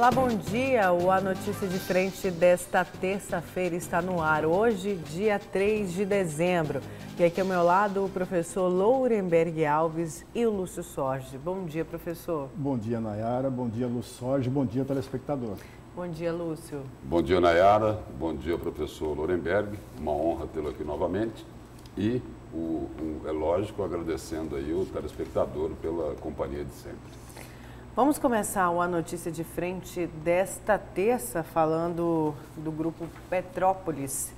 Olá, bom dia. O A Notícia de Frente desta terça-feira está no ar. Hoje, dia 3 de dezembro. E aqui ao meu lado, o professor Lourenberg Alves e o Lúcio Sorge. Bom dia, professor. Bom dia, Nayara. Bom dia, Lúcio Sorge. Bom dia, telespectador. Bom dia, Lúcio. Bom dia, Nayara. Bom dia, professor Lourenberg. Uma honra tê-lo aqui novamente. E, é lógico, agradecendo aí o telespectador pela companhia de sempre. Vamos começar a notícia de frente desta terça falando do Grupo Petrópolis,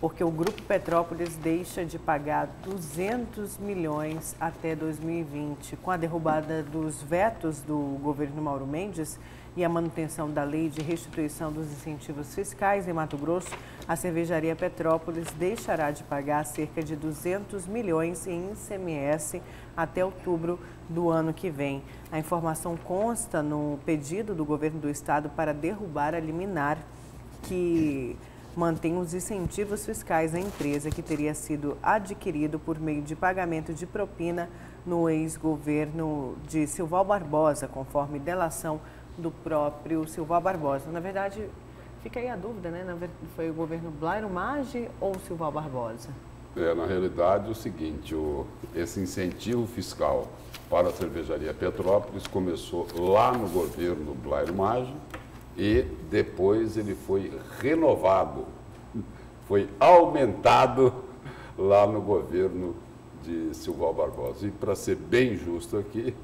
porque o Grupo Petrópolis deixa de pagar 200 milhões até 2020. Com a derrubada dos vetos do governo Mauro Mendes e a manutenção da lei de restituição dos incentivos fiscais em Mato Grosso, a cervejaria Petrópolis deixará de pagar cerca de 200 milhões em ICMS até outubro do ano que vem. A informação consta no pedido do governo do estado para derrubar a liminar que mantém os incentivos fiscais à empresa que teria sido adquirido por meio de pagamento de propina no ex-governo de Silval Barbosa, conforme delação do próprio Silval Barbosa. Na verdade, fica aí a dúvida, né? Foi o governo Blairo Maggi ou Silval Barbosa? Na realidade, o seguinte, esse incentivo fiscal para a cervejaria Petrópolis começou lá no governo Blairo Maggi e depois ele foi renovado, foi aumentado lá no governo de Silval Barbosa. E para ser bem justo aqui,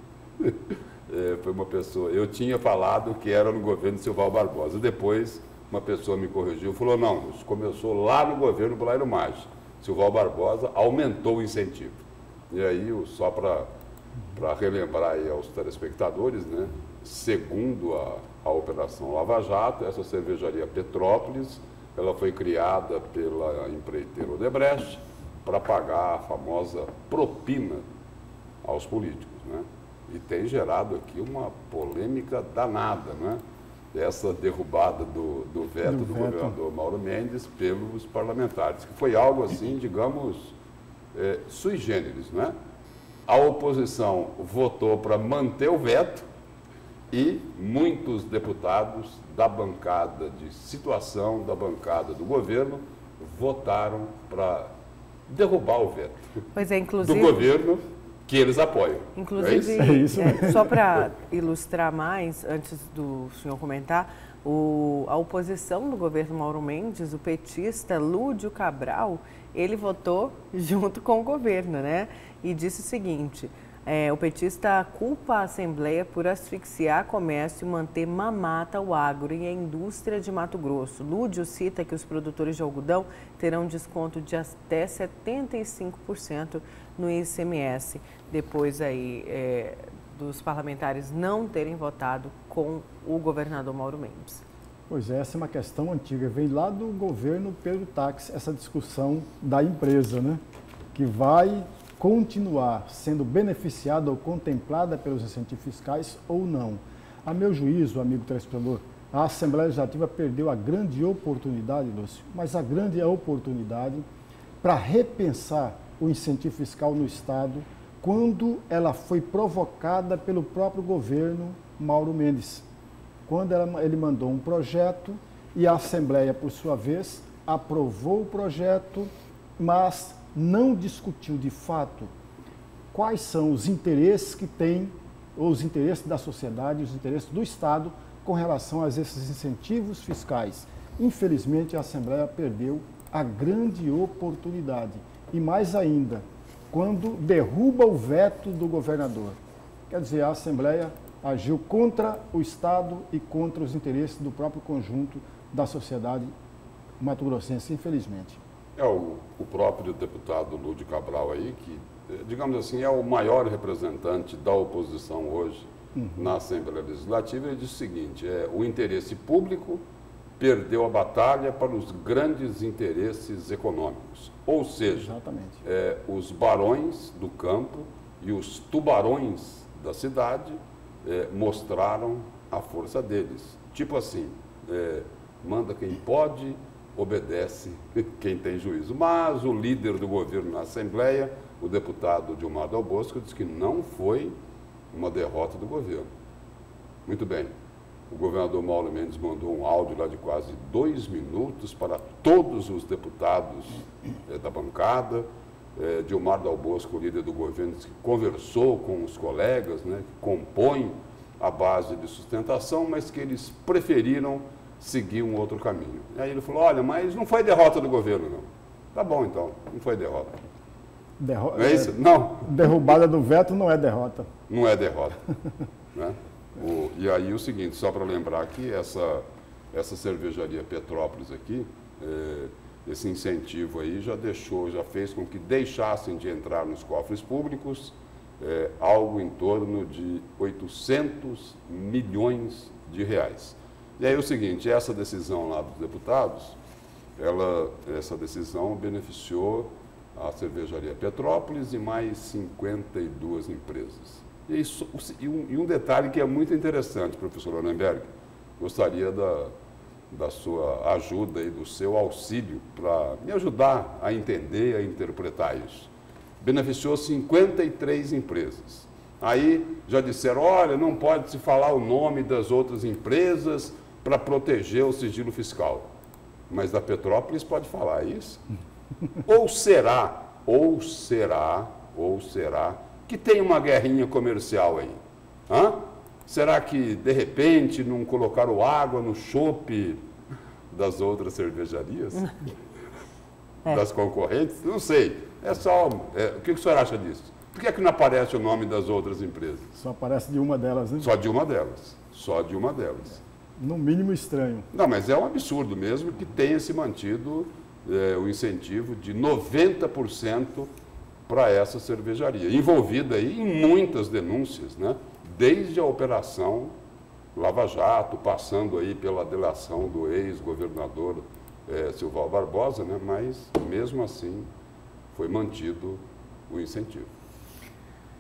foi uma pessoa, eu tinha falado que era no governo de Silval Barbosa, depois uma pessoa me corrigiu e falou, não, isso começou lá no governo Blairo Maggi. Silval Barbosa aumentou o incentivo. E aí, só para relembrar aí aos telespectadores, né, segundo a Operação Lava Jato, essa cervejaria Petrópolis, ela foi criada pela empreiteira Odebrecht para pagar a famosa propina aos políticos, né? E tem gerado aqui uma polêmica danada, né? Essa derrubada do veto do governador Mauro Mendes pelos parlamentares, que foi algo assim, digamos, sui generis, né? A oposição votou para manter o veto e muitos deputados da bancada de situação, da bancada do governo, votaram para derrubar o veto do governo que eles apoiam. Inclusive, só para ilustrar mais, antes do senhor comentar, a oposição do governo Mauro Mendes, o petista Lúdio Cabral, ele votou junto com o governo, né? E disse o seguinte, o petista culpa a Assembleia por asfixiar comércio e manter mamata o agro e a indústria de Mato Grosso. Lúdio cita que os produtores de algodão terão desconto de até 75% no ICMS, depois aí dos parlamentares não terem votado com o governador Mauro Mendes. Pois é, essa é uma questão antiga, vem lá do governo Pedro Táxi, essa discussão da empresa, né, que vai continuar sendo beneficiada ou contemplada pelos incentivos fiscais ou não. A meu juízo, amigo telespectador, a Assembleia Legislativa perdeu a grande oportunidade, Lúcio, mas a grande oportunidade para repensar o incentivo fiscal no Estado quando ela foi provocada pelo próprio governo Mauro Mendes. Quando ele mandou um projeto e a Assembleia, por sua vez, aprovou o projeto, mas não discutiu de fato quais são os interesses que tem, ou os interesses da sociedade, os interesses do Estado com relação a esses incentivos fiscais. Infelizmente, a Assembleia perdeu a grande oportunidade. E mais ainda, quando derruba o veto do governador. Quer dizer, a Assembleia agiu contra o Estado e contra os interesses do próprio conjunto da sociedade mato-grossense, infelizmente. O próprio deputado Lúdio Cabral aí, que, digamos assim, é o maior representante da oposição hoje na Assembleia Legislativa, ele diz o seguinte, o interesse público perdeu a batalha para os grandes interesses econômicos. Ou seja, os barões do campo e os tubarões da cidade mostraram a força deles. Tipo assim, manda quem pode, obedece quem tem juízo. Mas o líder do governo na Assembleia, o deputado Dilmar Dal Bosco, disse que não foi uma derrota do governo. Muito bem. o governador Mauro Mendes mandou um áudio lá de quase 2 minutos para todos os deputados da bancada. Dilmar Dal Bosco, líder do governo, que conversou com os colegas, né, que compõem a base de sustentação, mas que eles preferiram seguir um outro caminho. Aí ele falou, olha, mas não foi derrota do governo, não. Tá bom, então, não foi derrota. Não é isso? Não. Derrubada do veto não é derrota. Não é derrota. Né? E aí o seguinte, só para lembrar que essa cervejaria Petrópolis aqui, esse incentivo aí já fez com que deixassem de entrar nos cofres públicos algo em torno de 800 milhões de reais. E aí o seguinte, essa decisão lá dos deputados, essa decisão beneficiou a cervejaria Petrópolis e mais 52 empresas. E um detalhe que é muito interessante, professor Lorenberg, gostaria da sua ajuda e do seu auxílio para me ajudar a entender, a interpretar isso. Beneficiou 53 empresas. Aí já disseram, olha, não pode se falar o nome das outras empresas para proteger o sigilo fiscal. Mas da Petrópolis pode falar isso? Ou será que tem uma guerrinha comercial aí? Hã? Será que, de repente, não colocaram água no chope das outras cervejarias? Das concorrentes? Não sei. O que o senhor acha disso? Por que é que não aparece o nome das outras empresas? Só aparece de uma delas, né? Só de uma delas. Só de uma delas. No mínimo estranho. Não, mas é um absurdo mesmo que tenha se mantido o incentivo de 90% para essa cervejaria, envolvida aí em muitas denúncias, né? Desde a Operação Lava Jato, passando aí pela delação do ex-governador Silval Barbosa, né? Mas mesmo assim foi mantido o incentivo.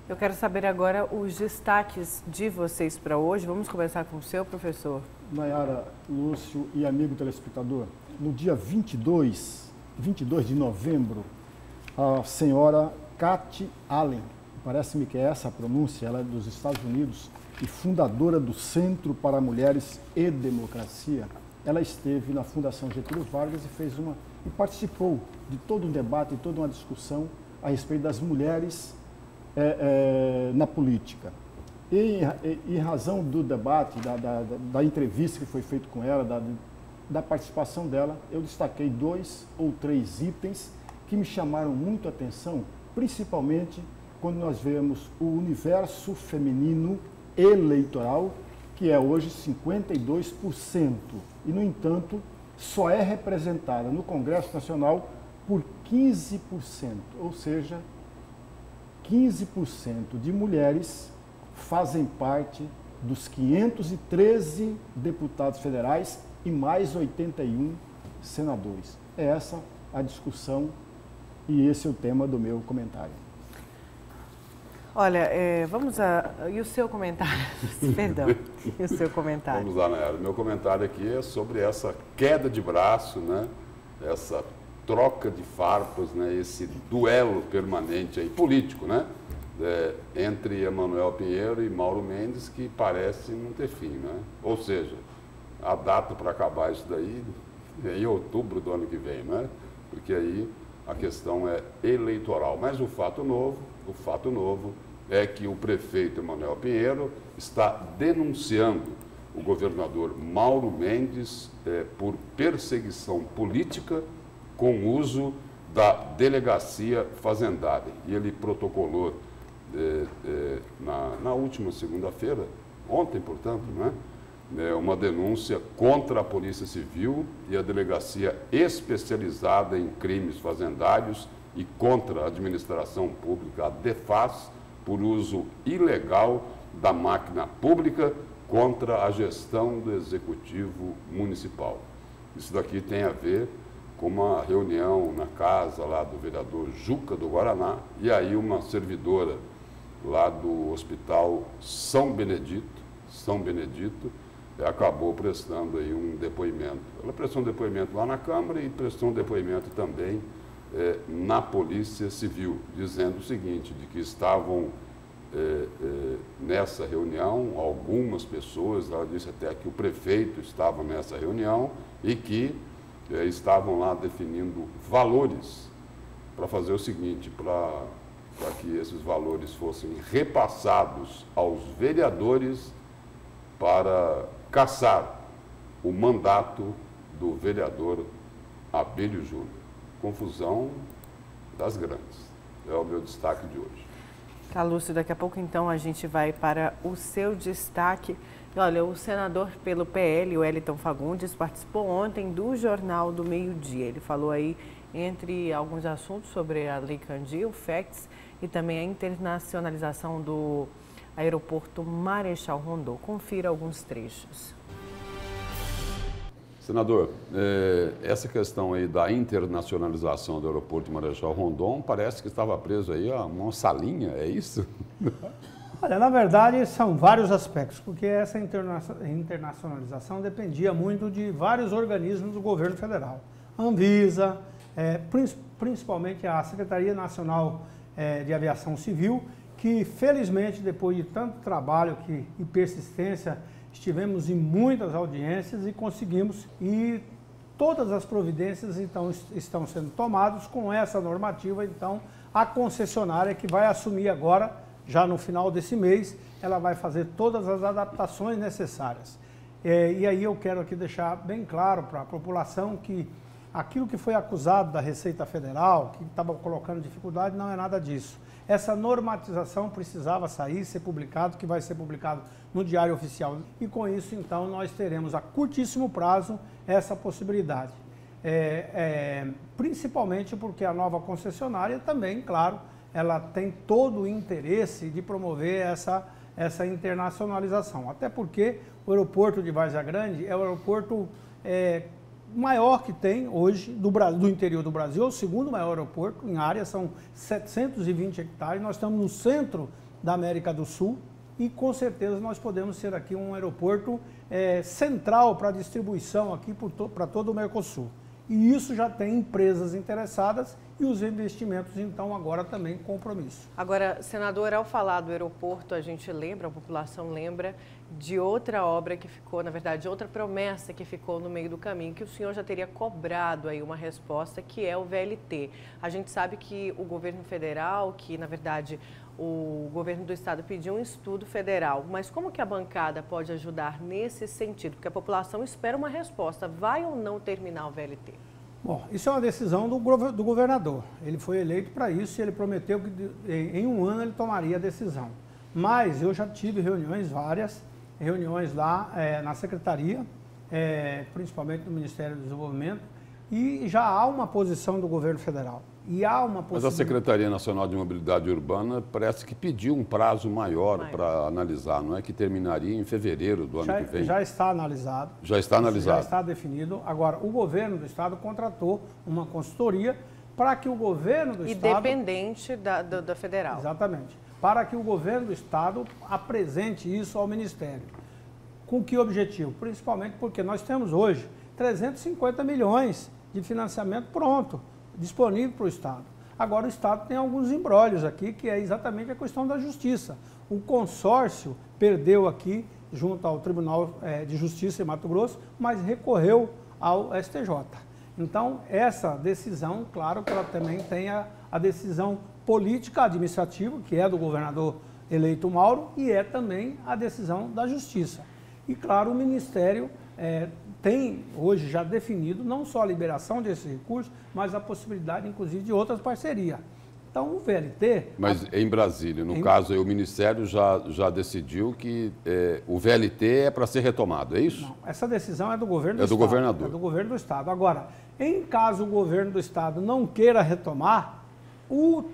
Eu quero saber agora os destaques de vocês para hoje. Vamos começar com o seu, professor. Nayara, Lúcio e amigo telespectador, no dia 22 de novembro, a senhora Katy Allen, parece-me que é essa a pronúncia, ela é dos Estados Unidos e fundadora do Centro para Mulheres e Democracia, ela esteve na Fundação Getúlio Vargas e participou de todo um debate, de toda uma discussão a respeito das mulheres na política. E em razão do debate, da entrevista que foi feita com ela, da participação dela, eu destaquei 2 ou 3 itens que me chamaram muito a atenção, principalmente quando nós vemos o universo feminino eleitoral, que é hoje 52%, e, no entanto, só é representada no Congresso Nacional por 15%, ou seja, 15% de mulheres fazem parte dos 513 deputados federais e mais 81 senadores. É essa a discussão e esse é o tema do meu comentário. Olha, e o seu comentário? Perdão, e o seu comentário? Vamos lá, Nayara. Meu comentário aqui é sobre essa queda de braço, né? Essa troca de farpas, né? Esse duelo permanente aí, político, né? Entre Emanuel Pinheiro e Mauro Mendes, que parece não ter fim, né? Ou seja, a data para acabar isso daí é em outubro do ano que vem, né? Porque aí a questão é eleitoral. Mas o fato novo é que o prefeito Emanuel Pinheiro está denunciando o governador Mauro Mendes por perseguição política com uso da delegacia fazendária. E ele protocolou na última segunda-feira, ontem, portanto, né? Uma denúncia contra a Polícia Civil e a Delegacia Especializada em Crimes Fazendários e contra a Administração Pública, a DEFAS, por uso ilegal da máquina pública contra a gestão do Executivo Municipal. Isso daqui tem a ver com uma reunião na casa lá do vereador Juca do Guaraná, e aí uma servidora lá do Hospital São Benedito, acabou prestando aí um depoimento. Ela prestou um depoimento lá na Câmara e prestou um depoimento também na Polícia Civil, dizendo o seguinte, de que estavam nessa reunião, algumas pessoas, ela disse até que o prefeito estava nessa reunião e que estavam lá definindo valores para fazer o seguinte, para que esses valores fossem repassados aos vereadores para cassar o mandato do vereador Abílio Júnior. Confusão das grandes. É o meu destaque de hoje. Tá, Lúcio, daqui a pouco então a gente vai para o seu destaque. Olha, o senador pelo PL, o Wellington Fagundes, participou ontem do Jornal do Meio-Dia. Ele falou aí, entre alguns assuntos, sobre a Lei Candir, o FEX e também a internacionalização do aeroporto Marechal Rondon. Confira alguns trechos. Senador, essa questão aí da internacionalização do aeroporto Marechal Rondon parece que estava preso aí a uma salinha, é isso? Olha, na verdade são vários aspectos, porque essa internacionalização dependia muito de vários organismos do governo federal. A Anvisa, principalmente a Secretaria Nacional de Aviação Civil, que felizmente depois de tanto trabalho e persistência, estivemos em muitas audiências e conseguimos, e todas as providências então estão sendo tomadas com essa normativa. Então a concessionária que vai assumir agora, já no final desse mês, ela vai fazer todas as adaptações necessárias. E aí eu quero aqui deixar bem claro para a população que aquilo que foi acusado da Receita Federal, que estava colocando dificuldade, não é nada disso. Essa normatização precisava sair, ser publicado, que vai ser publicado no Diário Oficial. E com isso, então, nós teremos a curtíssimo prazo essa possibilidade. Principalmente porque a nova concessionária também, claro, ela tem todo o interesse de promover essa internacionalização. Até porque o aeroporto de Várzea Grande é o aeroporto maior que tem hoje do interior do Brasil, é o segundo maior aeroporto em área, são 720 hectares, nós estamos no centro da América do Sul e com certeza nós podemos ser aqui um aeroporto central para distribuição aqui para todo o Mercosul. E isso já tem empresas interessadas e os investimentos, então, agora também compromisso. Agora, senador, ao falar do aeroporto, a gente lembra, a população lembra de outra obra que ficou, na verdade, outra promessa que ficou no meio do caminho, que o senhor já teria cobrado aí uma resposta, que é o VLT. A gente sabe que o governo federal, que, na verdade, o governo do estado pediu um estudo federal, mas como que a bancada pode ajudar nesse sentido? Porque a população espera uma resposta, vai ou não terminar o VLT? Bom, isso é uma decisão do governador. Ele foi eleito para isso e ele prometeu que em um ano ele tomaria a decisão. Mas eu já tive várias reuniões lá na Secretaria, principalmente no Ministério do Desenvolvimento, e já há uma posição do governo federal. E há uma Mas a Secretaria Nacional de Mobilidade Urbana parece que pediu um prazo maior para analisar, não é? Que terminaria em fevereiro do ano que vem. Já está analisado. Já está analisado. Já está definido. Agora, o governo do estado contratou uma consultoria para que o governo do estado... Independente da federal. Exatamente. Para que o governo do estado apresente isso ao Ministério. Com que objetivo? Principalmente porque nós temos hoje 350 milhões de financiamento pronto, disponível para o Estado. Agora o Estado tem alguns embrólios aqui, que é exatamente a questão da justiça. O consórcio perdeu aqui junto ao Tribunal de Justiça em Mato Grosso, mas recorreu ao STJ. Então, essa decisão, claro que ela também tem a decisão política administrativa, que é do governador eleito Mauro, e é também a decisão da Justiça. E, claro, o Ministério tem hoje já definido não só a liberação desse recurso, mas a possibilidade, inclusive, de outras parcerias. Então, o VLT... Mas em Brasília, no caso, o Ministério já decidiu que o VLT é para ser retomado, é isso? Não, essa decisão é do governo do Estado. É do governador. É do governo do Estado. Agora, em caso o governo do Estado não queira retomar,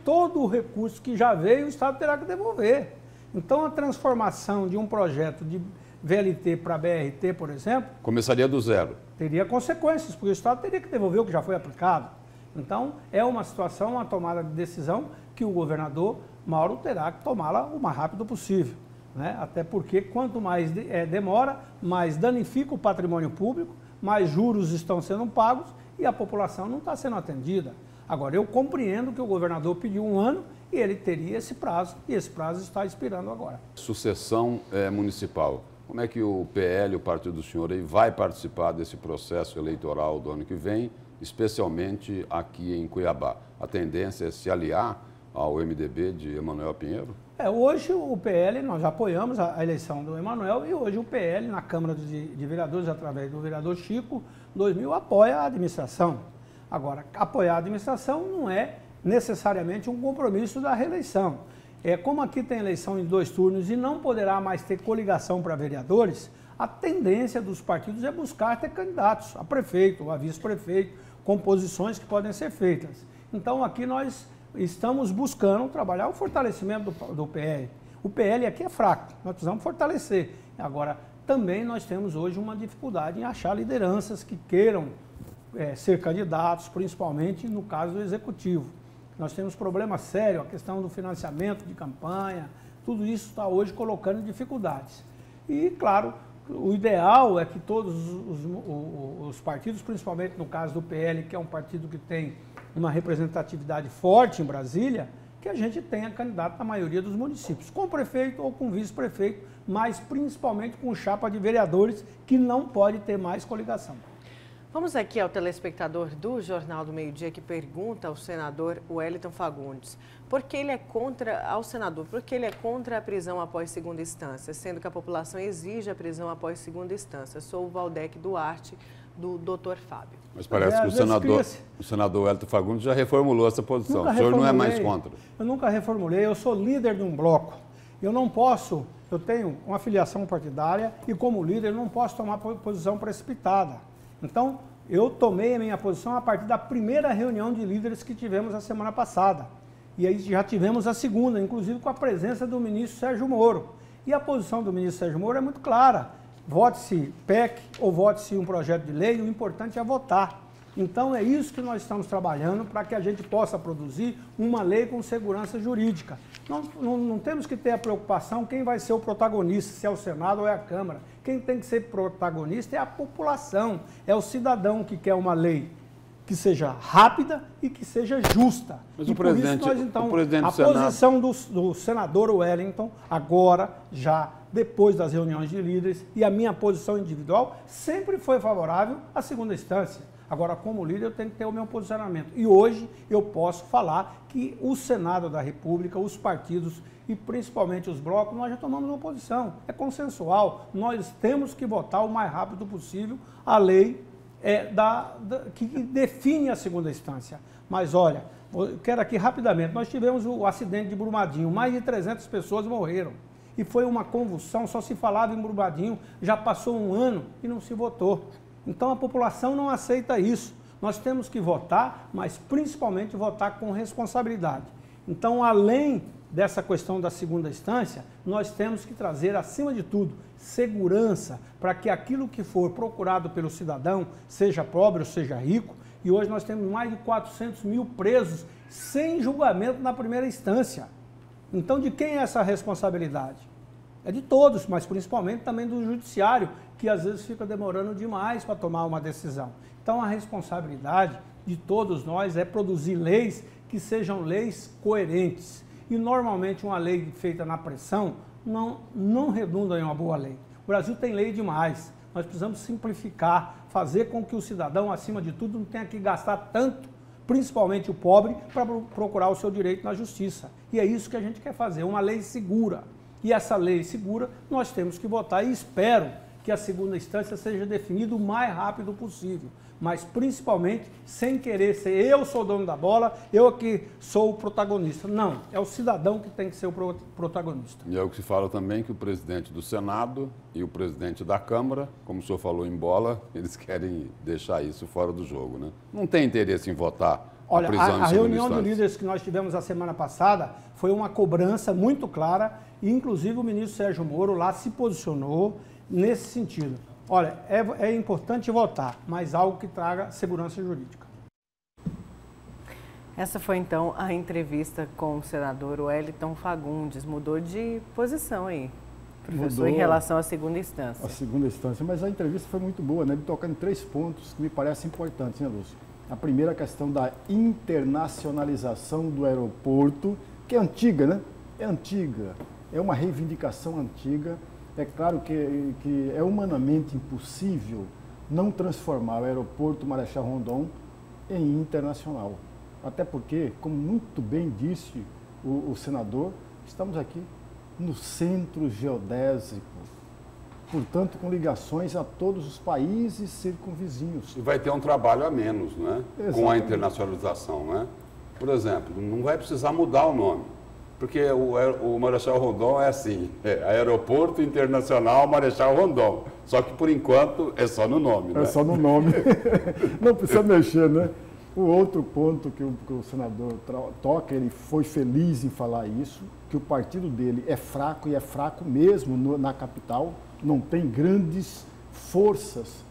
todo o recurso que já veio, o Estado terá que devolver. Então, a transformação de um projeto de VLT para BRT, por exemplo... Começaria do zero. Teria consequências, porque o Estado teria que devolver o que já foi aplicado. Então, é uma situação, uma tomada de decisão que o governador Mauro terá que tomá-la o mais rápido possível, né? Até porque quanto mais demora, mais danifica o patrimônio público, mais juros estão sendo pagos e a população não está sendo atendida. Agora, eu compreendo que o governador pediu um ano e ele teria esse prazo, e esse prazo está expirando agora. Sucessão municipal. Como é que o PL, o partido do senhor, aí, vai participar desse processo eleitoral do ano que vem, especialmente aqui em Cuiabá? A tendência é se aliar ao MDB de Emanuel Pinheiro? Hoje o PL, nós já apoiamos a eleição do Emanuel, e hoje o PL, na Câmara de Vereadores, através do vereador Chico 2000, apoia a administração. Agora, apoiar a administração não é necessariamente um compromisso da reeleição. Como aqui tem eleição em 2 turnos e não poderá mais ter coligação para vereadores, a tendência dos partidos é buscar ter candidatos a prefeito, a vice-prefeito, com posições que podem ser feitas. Então aqui nós estamos buscando trabalhar o fortalecimento do PL. O PL aqui é fraco, nós precisamos fortalecer. Agora, também nós temos hoje uma dificuldade em achar lideranças que queiram ser candidatos, principalmente no caso do Executivo. Nós temos problema sério, a questão do financiamento de campanha, tudo isso está hoje colocando dificuldades. E, claro, o ideal é que todos os partidos, principalmente no caso do PL, que é um partido que tem uma representatividade forte em Brasília, que a gente tenha candidato na maioria dos municípios, com prefeito ou com vice-prefeito, mas principalmente com chapa de vereadores, que não pode ter mais coligação. Vamos aqui ao telespectador do Jornal do Meio-Dia que pergunta ao senador Wellington Fagundes por que ele é contra a prisão após segunda instância, sendo que a população exige a prisão após segunda instância. Sou o Valdec Duarte, do Dr. Fábio. Mas parece que o senador Wellington Fagundes já reformulou essa posição. O senhor não é mais contra? Eu nunca reformulei, eu sou líder de um bloco. Eu não posso, eu tenho uma filiação partidária e como líder eu não posso tomar posição precipitada. Então, eu tomei a minha posição a partir da primeira reunião de líderes que tivemos a semana passada. E aí já tivemos a segunda, inclusive com a presença do ministro Sérgio Moro. E a posição do ministro Sérgio Moro é muito clara. Vote-se PEC ou vote-se um projeto de lei, o importante é votar. Então, é isso que nós estamos trabalhando para que a gente possa produzir uma lei com segurança jurídica. Não temos que ter a preocupação quem vai ser o protagonista, se é o Senado ou é a Câmara. Quem tem que ser protagonista é a população, é o cidadão que quer uma lei que seja rápida e que seja justa. Mas o presidente a posição do senador Wellington, agora, já depois das reuniões de líderes, e a minha posição individual sempre foi favorável à segunda instância. Agora, como líder, eu tenho que ter o meu posicionamento. E hoje eu posso falar que o Senado da República, os partidos e principalmente os blocos, nós já tomamos uma posição. É consensual. Nós temos que votar o mais rápido possível a lei que define a segunda instância. Mas olha, eu quero aqui rapidamente, nós tivemos o acidente de Brumadinho, mais de 300 pessoas morreram. E foi uma convulsão, só se falava em Brumadinho, já passou um ano e não se votou. Então a população não aceita isso. Nós temos que votar, mas principalmente votar com responsabilidade. Então, além dessa questão da segunda instância, nós temos que trazer, acima de tudo, segurança para que aquilo que for procurado pelo cidadão, seja pobre ou seja rico, e hoje nós temos mais de 400 mil presos sem julgamento na primeira instância. Então, de quem é essa responsabilidade? É de todos, mas principalmente também do judiciário, que às vezes fica demorando demais para tomar uma decisão. Então, a responsabilidade de todos nós é produzir leis que sejam leis coerentes. E, normalmente, uma lei feita na pressão não redunda em uma boa lei. O Brasil tem lei demais. Nós precisamos simplificar, fazer com que o cidadão, acima de tudo, não tenha que gastar tanto, principalmente o pobre, para procurar o seu direito na justiça. E é isso que a gente quer fazer, uma lei segura. E essa lei segura, nós temos que votar e espero que a segunda instância seja definida o mais rápido possível. Mas, principalmente, sem querer ser eu sou o dono da bola, eu que sou o protagonista. Não, é o cidadão que tem que ser o protagonista. E é o que se fala também que o presidente do Senado e o presidente da Câmara, como o senhor falou em bola, eles querem deixar isso fora do jogo, né? Não tem interesse em votar a prisão em segunda instância. A reunião de líderes que nós tivemos a semana passada foi uma cobrança muito clara e, inclusive, o ministro Sérgio Moro lá se posicionou nesse sentido. Olha, é importante votar, mas algo que traga segurança jurídica. Essa foi, então, a entrevista com o senador Wellington Fagundes. Mudou de posição aí, professor, mudou em relação à segunda instância. A segunda instância, mas a entrevista foi muito boa, né? Ele tocando em 3 pontos que me parecem importantes, né, Lúcio? A primeira, a questão da internacionalização do aeroporto, que é antiga, né? É antiga, é uma reivindicação antiga. É claro que é humanamente impossível não transformar o aeroporto Marechal Rondon em internacional. Até porque, como muito bem disse o senador, estamos aqui no centro geodésico, portanto, com ligações a todos os países circunvizinhos. E vai ter um trabalho a menos, não é? Exatamente. Com a internacionalização, não é? Por exemplo, não vai precisar mudar o nome, porque o Marechal Rondon é assim, Aeroporto Internacional Marechal Rondon, só que por enquanto é só no nome, né? É só no nome. Não precisa mexer, né? O outro ponto que o senador toca, ele foi feliz em falar isso, que o partido dele é fraco, e é fraco mesmo na capital, não tem grandes forças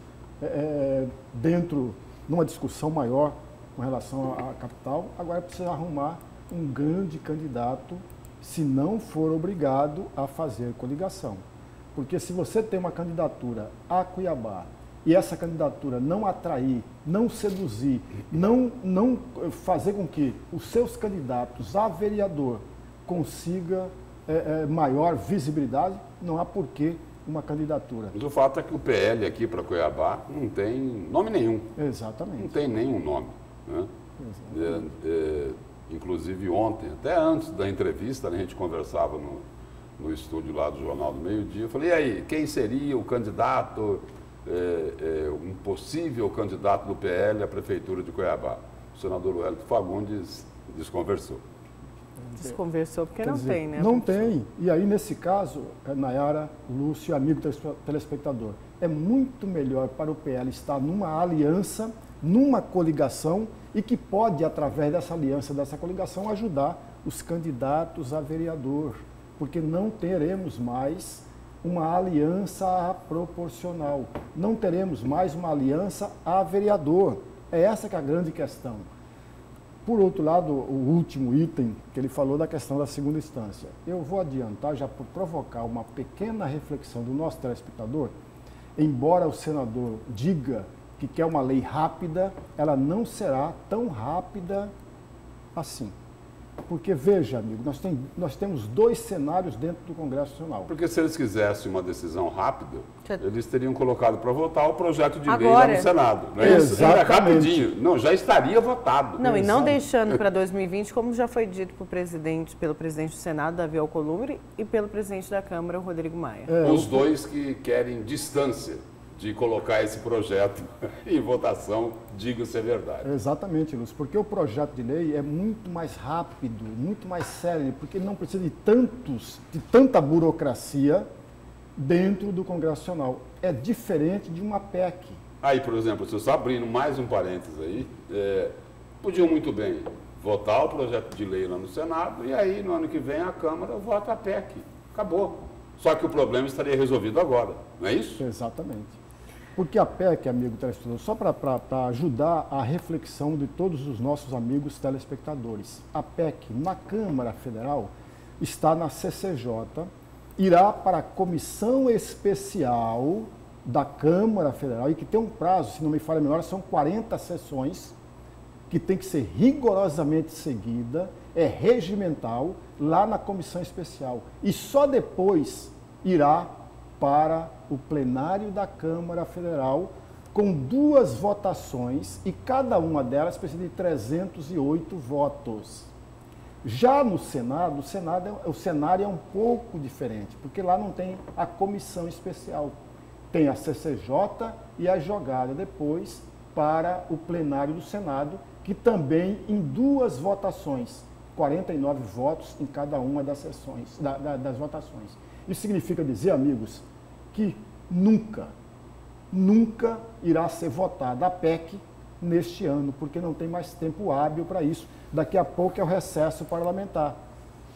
dentro, numa discussão maior com relação à capital. Agora precisa arrumar um grande candidato, se não for obrigado a fazer coligação. Porque se você tem uma candidatura a Cuiabá, e essa candidatura não atrair, não seduzir, não fazer com que os seus candidatos a vereador consiga maior visibilidade, não há porquê uma candidatura. Mas o fato é que o PL aqui para Cuiabá não tem nome nenhum. Exatamente. Não tem nenhum nome, né? Inclusive ontem, até antes da entrevista, a gente conversava no estúdio lá do Jornal do Meio-Dia, eu falei, e aí, quem seria o candidato, um possível candidato do PL à Prefeitura de Cuiabá? O senador Wellington Fagundes desconversou. Desconversou porque não dizer, tem, né? Não tem. E aí, nesse caso, Nayara, Lúcio, amigo telespectador, é muito melhor para o PL estar numa aliança, numa coligação, e que pode, através dessa aliança, dessa coligação, ajudar os candidatos a vereador. Porque não teremos mais uma aliança proporcional. Não teremos mais uma aliança a vereador. É essa que é a grande questão. Por outro lado, o último item que ele falou da questão da segunda instância. Eu vou adiantar, já por provocar uma pequena reflexão do nosso telespectador, embora o senador diga que quer uma lei rápida, ela não será tão rápida assim. Porque, veja, amigo, nós temos dois cenários dentro do Congresso Nacional. Porque se eles quisessem uma decisão rápida, eles teriam colocado para votar o projeto de lei Agora, lá no Senado. Não é isso? Era rapidinho. Não, já estaria votado. Não, e não deixando para 2020, como já foi dito pelo presidente do Senado, Davi Alcolumbre, e pelo presidente da Câmara, Rodrigo Maia. Os dois que querem distância de colocar esse projeto em votação, diga-se a verdade. Exatamente, Lúcio, porque o projeto de lei é muito mais rápido, muito mais sério, porque ele não precisa de tanta burocracia dentro do Congresso Nacional. É diferente de uma PEC. Aí, por exemplo, se eu estou abrindo mais um parênteses aí, podiam muito bem votar o projeto de lei lá no Senado e aí, no ano que vem, a Câmara vota a PEC. Acabou. Só que o problema estaria resolvido agora, não é isso? Exatamente. Porque a PEC, amigo telespectador, só para ajudar a reflexão de todos os nossos amigos telespectadores, a PEC na Câmara Federal está na CCJ, irá para a Comissão Especial da Câmara Federal, e que tem um prazo, se não me falha a memória, são 40 sessões, que tem que ser rigorosamente seguida, é regimental, lá na Comissão Especial. E só depois irá para o plenário da Câmara Federal, com 2 votações, e cada uma delas precisa de 308 votos. Já no Senado, o cenário é um pouco diferente, porque lá não tem a comissão especial. Tem a CCJ e a jogada depois para o plenário do Senado, que também em 2 votações, 49 votos em cada uma das sessões, das votações. Isso significa dizer, amigos, que nunca irá ser votada a PEC neste ano, porque não tem mais tempo hábil para isso. Daqui a pouco é o recesso parlamentar.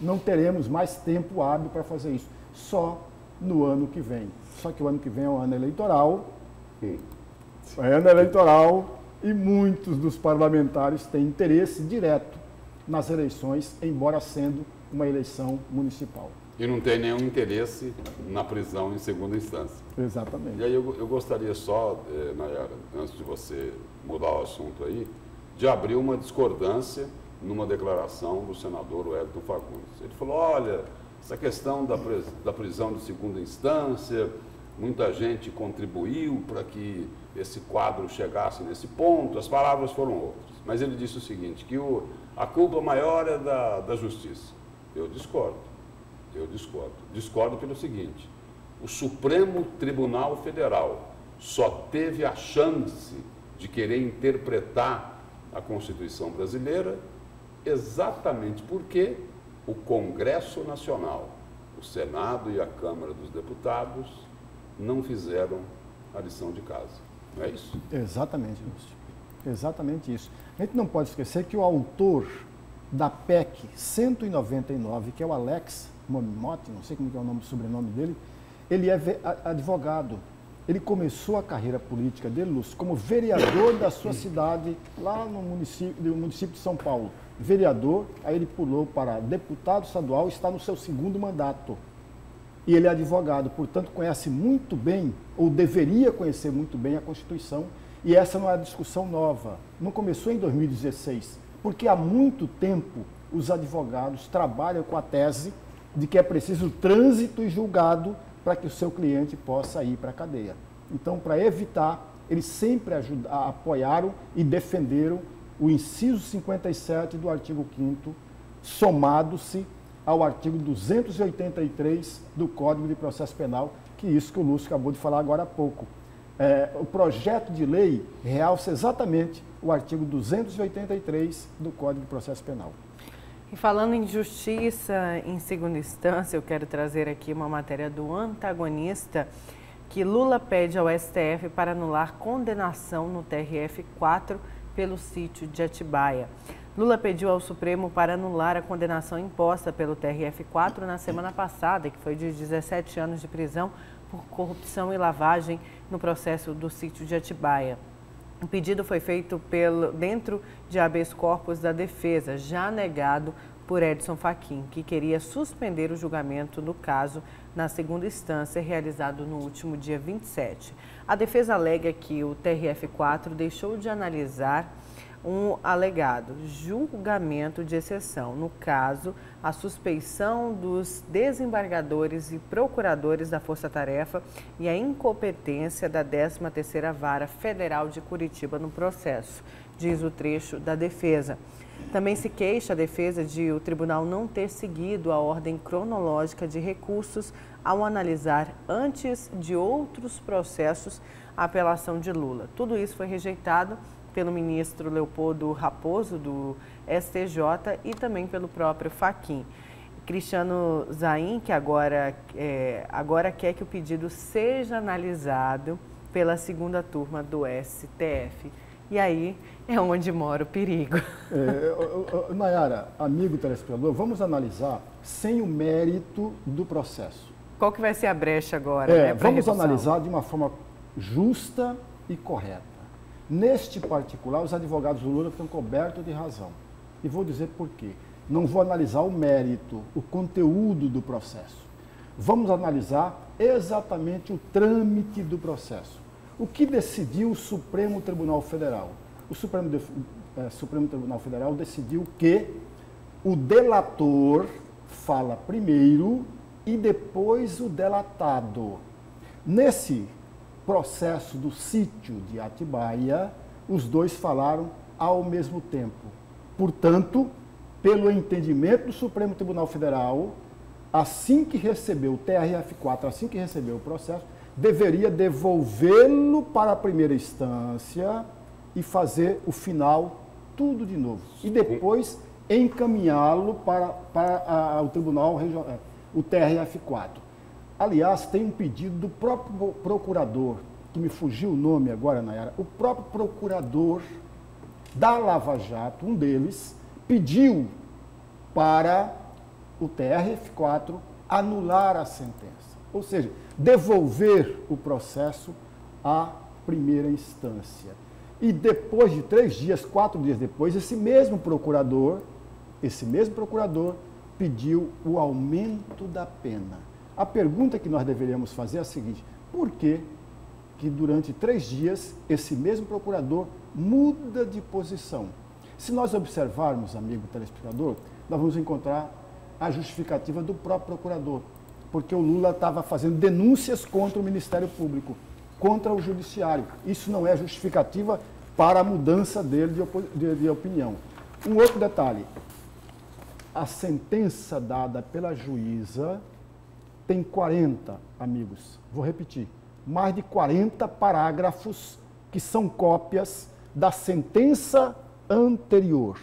Não teremos mais tempo hábil para fazer isso, só no ano que vem. Só que o ano que vem é um ano eleitoral, e muitos dos parlamentares têm interesse direto nas eleições, embora sendo uma eleição municipal. E não tem nenhum interesse na prisão em segunda instância. Exatamente. E aí eu gostaria só, Nayara, antes de você mudar o assunto aí, de abrir uma discordância numa declaração do senador Wellington Fagundes. Ele falou, olha, essa questão da prisão de segunda instância, muita gente contribuiu para que esse quadro chegasse nesse ponto, as palavras foram outras. Mas ele disse o seguinte, que a culpa maior é da justiça. Eu discordo. Discordo pelo seguinte, o Supremo Tribunal Federal só teve a chance de querer interpretar a Constituição brasileira exatamente porque o Congresso Nacional, o Senado e a Câmara dos Deputados não fizeram a lição de casa. Não é isso? Exatamente, Lúcio. Exatamente isso. A gente não pode esquecer que o autor da PEC 199, que é o Alex Momimotti, não sei como é o sobrenome dele, ele é advogado. Ele começou a carreira política dele, Lúcio, como vereador da sua cidade, lá no município de São Paulo. Vereador, aí ele pulou para deputado estadual e está no seu segundo mandato. E ele é advogado, portanto, conhece muito bem, ou deveria conhecer muito bem a Constituição, e essa não é uma discussão nova. Não começou em 2016, porque há muito tempo os advogados trabalham com a tese de que é preciso trânsito e julgado para que o seu cliente possa ir para a cadeia. Então, para evitar, eles sempre apoiaram e defenderam o inciso 57 do artigo 5º, somado-se ao artigo 283 do Código de Processo Penal, que é isso que o Lúcio acabou de falar agora há pouco. O projeto de lei realça exatamente o artigo 283 do Código de Processo Penal. E falando em justiça em segunda instância, eu quero trazer aqui uma matéria do Antagonista, que Lula pede ao STF para anular condenação no TRF4 pelo sítio de Atibaia. Lula pediu ao Supremo para anular a condenação imposta pelo TRF4 na semana passada, que foi de 17 anos de prisão por corrupção e lavagem no processo do sítio de Atibaia. O pedido foi feito dentro de habeas corpus da defesa, já negado por Edson Fachin, que queria suspender o julgamento do caso na segunda instância, realizado no último dia 27. A defesa alega que o TRF4 deixou de analisar um alegado julgamento de exceção, no caso, a suspeição dos desembargadores e procuradores da Força Tarefa e a incompetência da 13ª Vara Federal de Curitiba no processo, diz o trecho da defesa. Também se queixa a defesa de o tribunal não ter seguido a ordem cronológica de recursos ao analisar antes de outros processos a apelação de Lula. Tudo isso foi rejeitado pelo ministro Leopoldo Raposo, do STJ, e também pelo próprio Fachin. Cristiano Zanin, que agora quer que o pedido seja analisado pela segunda turma do STF. E aí é onde mora o perigo. Nayara, amigo telespectador, vamos analisar sem o mérito do processo. Qual que vai ser a brecha agora? Vamos analisar de uma forma justa e correta. Neste particular, os advogados do Lula estão cobertos de razão. E vou dizer por quê. Não vou analisar o mérito, o conteúdo do processo. Vamos analisar exatamente o trâmite do processo. O que decidiu o Supremo Tribunal Federal? O Supremo Tribunal Federal decidiu que o delator fala primeiro e depois o delatado. Nesse processo do sítio de Atibaia, os dois falaram ao mesmo tempo. Portanto, pelo entendimento do Supremo Tribunal Federal, assim que recebeu o TRF4, assim que recebeu o processo, deveria devolvê-lo para a primeira instância e fazer o final tudo de novo. E depois encaminhá-lo para o Tribunal Regional, o TRF4. Aliás, tem um pedido do próprio procurador, que me fugiu o nome agora, Nayara, o próprio procurador da Lava Jato, um deles, pediu para o TRF4 anular a sentença, ou seja, devolver o processo à primeira instância. E depois de 3 dias, 4 dias depois, esse mesmo procurador pediu o aumento da pena. A pergunta que nós deveríamos fazer é a seguinte: por que durante 3 dias esse mesmo procurador muda de posição? Se nós observarmos, amigo telespectador, nós vamos encontrar a justificativa do próprio procurador, porque o Lula estava fazendo denúncias contra o Ministério Público, contra o Judiciário. Isso não é justificativa para a mudança dele de opinião. Um outro detalhe, a sentença dada pela juíza tem 40, amigos, vou repetir, mais de 40 parágrafos que são cópias da sentença anterior.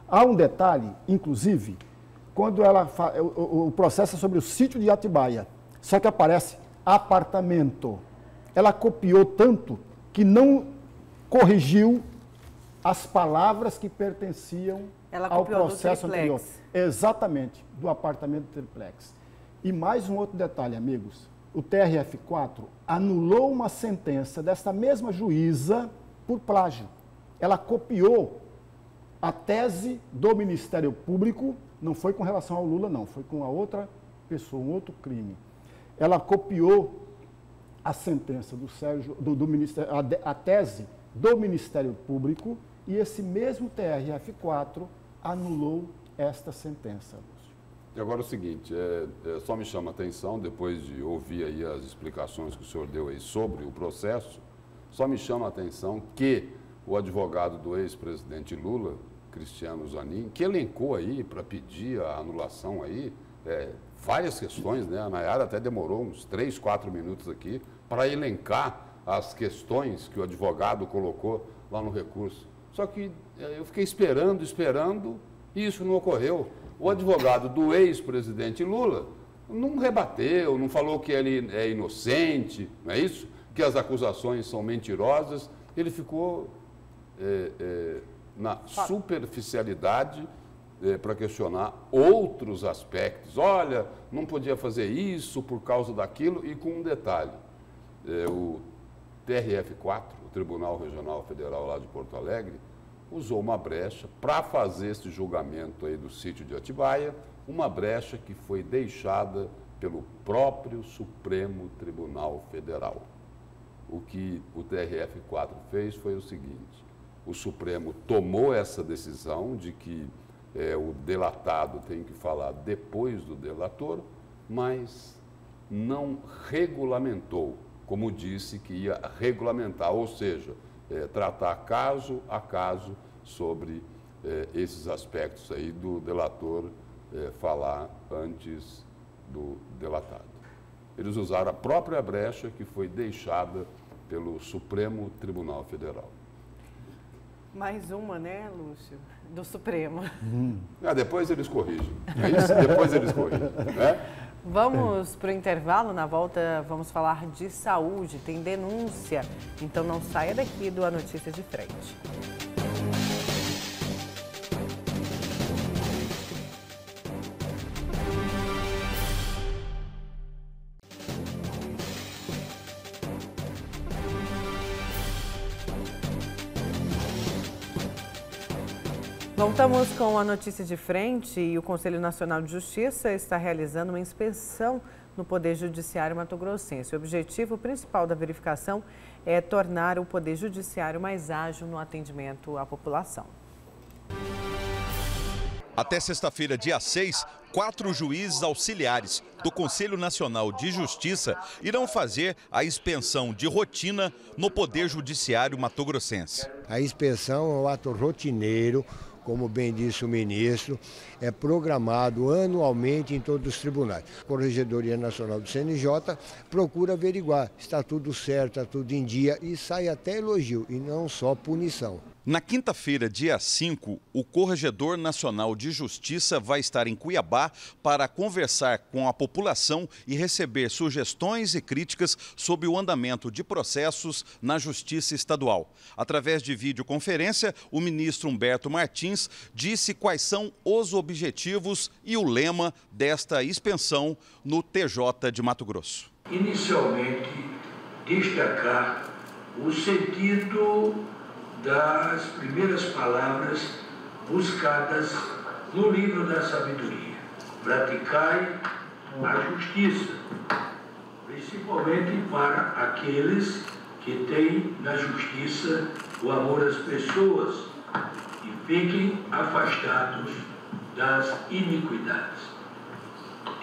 Há um detalhe, inclusive, quando o processo é sobre o sítio de Atibaia, só que aparece apartamento. Ela copiou tanto que não corrigiu as palavras que pertenciam ao processo anterior. Exatamente, do apartamento triplex. E mais um outro detalhe, amigos. O TRF4 anulou uma sentença dessa mesma juíza por plágio. Ela copiou a tese do Ministério Público, não foi com relação ao Lula, não, foi com a outra pessoa, um outro crime. Ela copiou a sentença do Ministério, a tese do Ministério Público, e esse mesmo TRF4 anulou esta sentença. E agora o seguinte, só me chama a atenção, depois de ouvir aí as explicações que o senhor deu aí sobre o processo, só me chama a atenção que o advogado do ex-presidente Lula, Cristiano Zanin, que elencou aí para pedir a anulação aí, várias questões, né? A Nayara até demorou uns 3, 4 minutos aqui para elencar as questões que o advogado colocou lá no recurso. Só que eu fiquei esperando e isso não ocorreu. O advogado do ex-presidente Lula não rebateu, não falou que ele é inocente, não é isso? Que as acusações são mentirosas. Ele ficou na superficialidade para questionar outros aspectos. Olha, não podia fazer isso por causa daquilo, e com um detalhe. O TRF4, o Tribunal Regional Federal lá de Porto Alegre, usou uma brecha para fazer esse julgamento aí do sítio de Atibaia, uma brecha que foi deixada pelo próprio Supremo Tribunal Federal. O que o TRF4 fez foi o seguinte: o Supremo tomou essa decisão de que o delatado tem que falar depois do delator, mas não regulamentou, como disse que ia regulamentar, ou seja, tratar caso a caso sobre esses aspectos aí do delator falar antes do delatado. Eles usaram a própria brecha que foi deixada pelo Supremo Tribunal Federal. Mais uma, né, Lúcio? Do Supremo. Depois eles corrigem. É isso? Depois eles corrigem, né? Vamos para o intervalo, na volta vamos falar de saúde, tem denúncia, então não saia daqui do A Notícia de Frente. Voltamos com a notícia de frente e o Conselho Nacional de Justiça está realizando uma inspeção no Poder Judiciário mato-grossense. O objetivo principal da verificação é tornar o Poder Judiciário mais ágil no atendimento à população. Até sexta-feira, dia 6, 4 juízes auxiliares do Conselho Nacional de Justiça irão fazer a inspeção de rotina no Poder Judiciário mato-grossense. A inspeção é um ato rotineiro, como bem disse o ministro, é programado anualmente em todos os tribunais. A Corregedoria Nacional do CNJ procura averiguar se está tudo certo, está tudo em dia, e sai até elogio e não só punição. Na quinta-feira, dia 5, o Corregedor Nacional de Justiça vai estar em Cuiabá para conversar com a população e receber sugestões e críticas sobre o andamento de processos na Justiça Estadual. Através de videoconferência, o ministro Humberto Martins disse quais são os objetivos e o lema desta inspeção no TJ de Mato Grosso. Inicialmente, destacar o sentido das primeiras palavras buscadas no livro da sabedoria. Praticai a justiça, principalmente para aqueles que têm na justiça o amor às pessoas e fiquem afastados das iniquidades.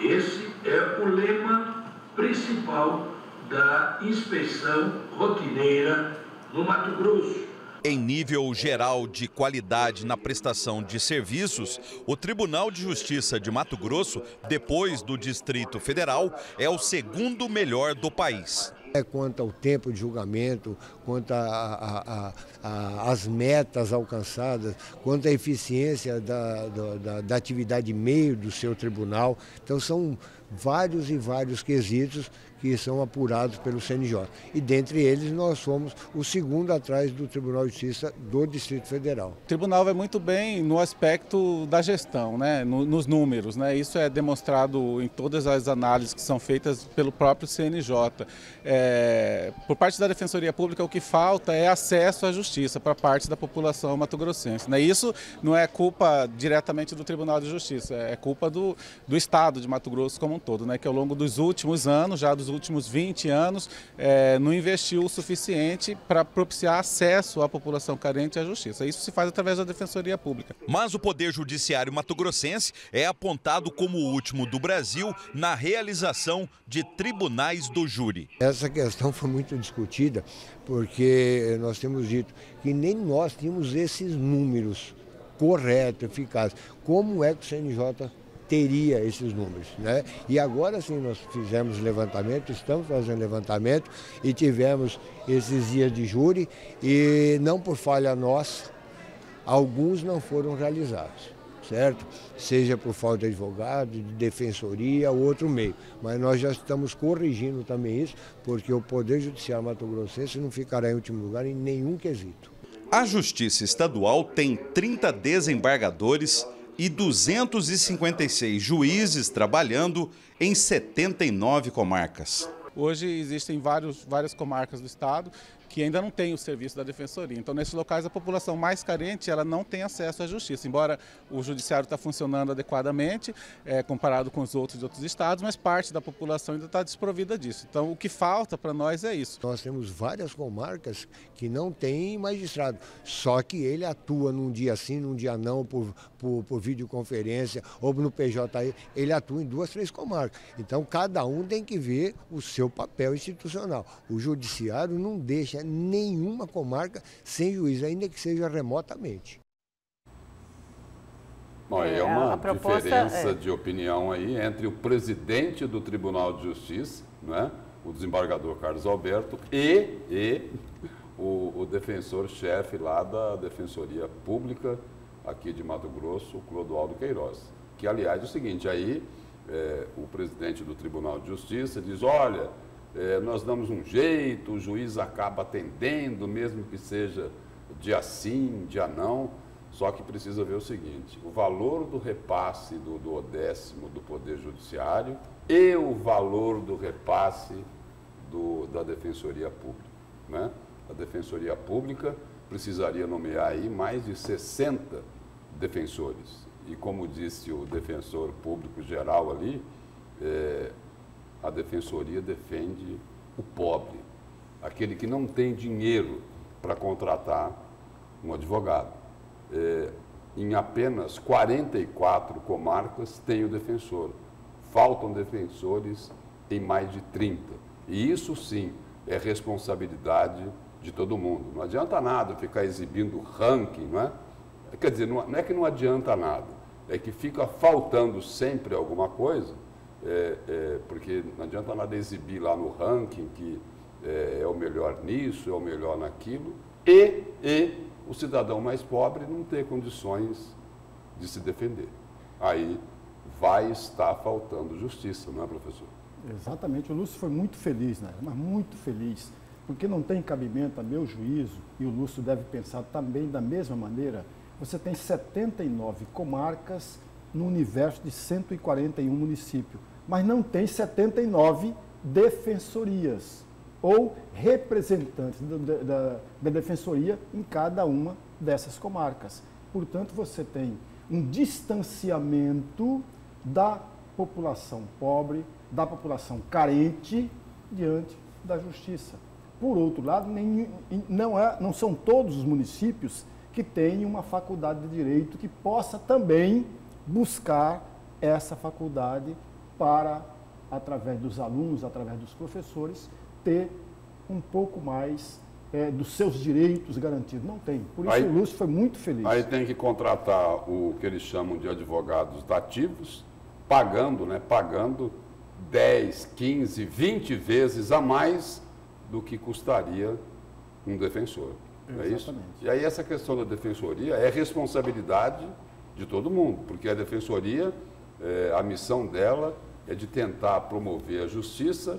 Esse é o lema principal da inspeção rotineira no Mato Grosso. Em nível geral de qualidade na prestação de serviços, o Tribunal de Justiça de Mato Grosso, depois do Distrito Federal, é o segundo melhor do país. Quanto ao tempo de julgamento, quanto às metas alcançadas, quanto à eficiência da atividade meio do seu tribunal. Então são vários e vários quesitos que são apurados pelo CNJ. E dentre eles nós somos o segundo atrás do Tribunal de Justiça do Distrito Federal. O tribunal vai muito bem no aspecto da gestão, né? Nos números, né? Isso é demonstrado em todas as análises que são feitas pelo próprio CNJ. Por parte da Defensoria Pública, o que falta é acesso à justiça para parte da população mato-grossense, né? Isso não é culpa diretamente do Tribunal de Justiça, é culpa do Estado de Mato Grosso como um todo, né? Que ao longo dos últimos anos, já dos últimos 20 anos, não investiu o suficiente para propiciar acesso à população carente à justiça. Isso se faz através da Defensoria Pública. Mas o Poder Judiciário mato-grossense é apontado como o último do Brasil na realização de tribunais do júri. Essa questão foi muito discutida porque nós temos dito que nem nós tínhamos esses números corretos, eficazes. Como é que o CNJ teria esses números, né? E agora sim nós fizemos levantamento, estamos fazendo levantamento e tivemos esses dias de júri e não por falha nossa, alguns não foram realizados, certo? Seja por falta de advogado, de defensoria ou outro meio. Mas nós já estamos corrigindo também isso, porque o Poder Judiciário mato-grossense não ficará em último lugar em nenhum quesito. A Justiça Estadual tem 30 desembargadores e 256 juízes trabalhando em 79 comarcas. Hoje existem várias comarcas do estado que ainda não têm o serviço da Defensoria. Então, nesses locais, a população mais carente ela não tem acesso à justiça. Embora o judiciário está funcionando adequadamente, comparado com os outros estados, mas parte da população ainda está desprovida disso. Então, o que falta para nós é isso. Nós temos várias comarcas que não têm magistrado, só que ele atua num dia sim, num dia não, por videoconferência ou no PJI, ele atua em 2, 3 comarcas. Então, cada um tem que ver o seu papel institucional. O judiciário não deixa nenhuma comarca sem juiz, ainda que seja remotamente. É uma diferença de opinião aí entre o presidente do Tribunal de Justiça, né, o desembargador Carlos Alberto, e o defensor-chefe lá da Defensoria Pública aqui de Mato Grosso, o Clodoaldo Queiroz. Que, aliás, é o seguinte, aí o presidente do Tribunal de Justiça diz, olha, nós damos um jeito, o juiz acaba atendendo, mesmo que seja dia sim, dia não, só que precisa ver o seguinte, o valor do repasse do 10º do Poder Judiciário e o valor do repasse da Defensoria Pública, né? A Defensoria Pública precisaria nomear aí mais de 60 defensores. E como disse o defensor público geral ali, a Defensoria defende o pobre, aquele que não tem dinheiro para contratar um advogado. Em apenas 44 comarcas tem o defensor. Faltam defensores em mais de 30. E isso sim é responsabilidade de todo mundo. Não adianta nada ficar exibindo ranking, não é? Quer dizer, não é que não adianta nada, é que fica faltando sempre alguma coisa, porque não adianta nada exibir lá no ranking que é o melhor nisso, é o melhor naquilo, e o cidadão mais pobre não ter condições de se defender. Aí vai estar faltando justiça, não é, professor? Exatamente. O Lúcio foi muito feliz, né? Mas muito feliz, porque não tem cabimento, a meu juízo, e o Lúcio deve pensar também da mesma maneira, você tem 79 comarcas no universo de 141 municípios, mas não tem 79 defensorias ou representantes da defensoria em cada uma dessas comarcas. Portanto, você tem um distanciamento da população pobre, da população carente diante da justiça. Por outro lado, não são todos os municípios que tenha uma faculdade de Direito que possa também buscar essa faculdade para, através dos alunos, através dos professores, ter um pouco mais dos seus direitos garantidos. Não tem. Por isso o Lúcio foi muito feliz. Aí tem que contratar o que eles chamam de advogados dativos, pagando 10, 15, 20 vezes a mais do que custaria um defensor. Não é isso? E aí essa questão da defensoria é responsabilidade de todo mundo, porque a defensoria, a missão dela é de tentar promover a justiça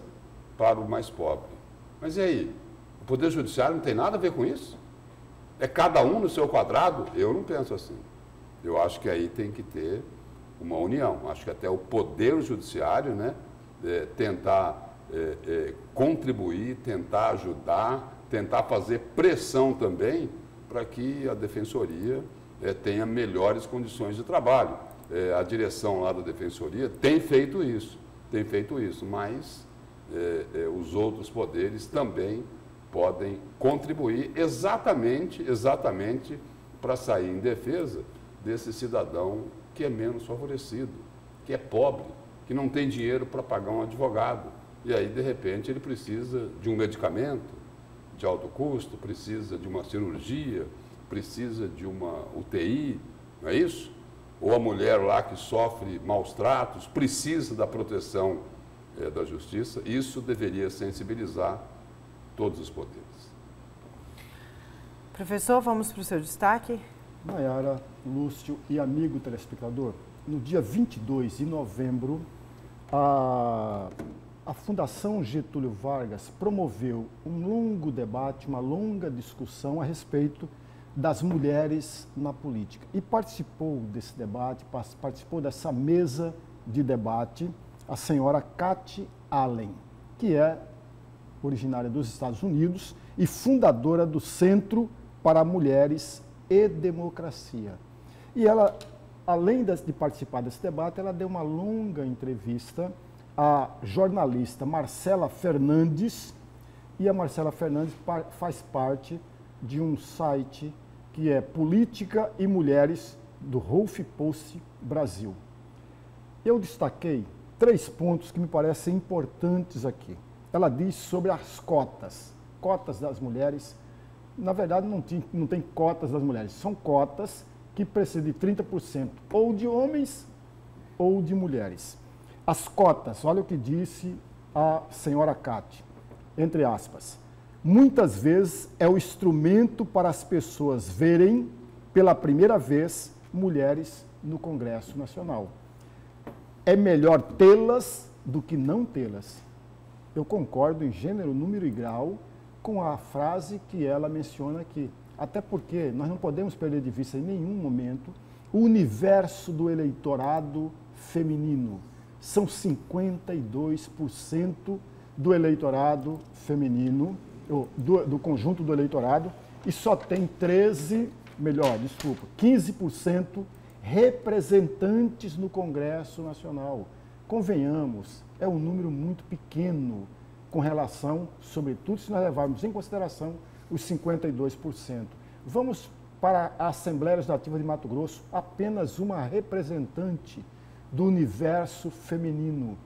para o mais pobre. Mas e aí? O Poder Judiciário não tem nada a ver com isso? É cada um no seu quadrado? Eu não penso assim. Eu acho que aí tem que ter uma união. Acho que até o Poder Judiciário, né, tentar contribuir, tentar ajudar, tentar fazer pressão também para que a Defensoria tenha melhores condições de trabalho. A direção lá da Defensoria tem feito isso, mas os outros poderes também podem contribuir exatamente para sair em defesa desse cidadão que é menos favorecido, que é pobre, que não tem dinheiro para pagar um advogado. E aí, de repente, ele precisa de um medicamento de alto custo, precisa de uma cirurgia, precisa de uma UTI, não é isso? Ou a mulher lá que sofre maus tratos, precisa da proteção da justiça. Isso deveria sensibilizar todos os poderes. Professor, vamos para o seu destaque. Nayara, Lúcio e amigo telespectador, no dia 22 de novembro, a Fundação Getúlio Vargas promoveu um longo debate, uma longa discussão a respeito das mulheres na política. E participou desse debate, participou dessa mesa de debate, a senhora Katy Allen, que é originária dos Estados Unidos e fundadora do Centro para Mulheres e Democracia. E ela, além de participar desse debate, ela deu uma longa entrevista à jornalista Marcela Fernandes, e a Marcela Fernandes faz parte de um site que é Política e Mulheres, do HuffPost Brasil. Eu destaquei 3 pontos que me parecem importantes aqui. Ela diz sobre as cotas das mulheres. Na verdade, não tem cotas das mulheres, são cotas que precisam de 30% ou de homens ou de mulheres. As cotas, olha o que disse a senhora Katy, entre aspas, muitas vezes é o instrumento para as pessoas verem pela primeira vez mulheres no Congresso Nacional. É melhor tê-las do que não tê-las. Eu concordo em gênero, número e grau com a frase que ela menciona aqui. Até porque nós não podemos perder de vista em nenhum momento o universo do eleitorado feminino. São 52% do eleitorado feminino, do conjunto do eleitorado, e só tem 15% representantes no Congresso Nacional. Convenhamos, é um número muito pequeno com relação, sobretudo, se nós levarmos em consideração os 52%. Vamos para a Assembleia Legislativa de Mato Grosso, apenas uma representante do universo feminino.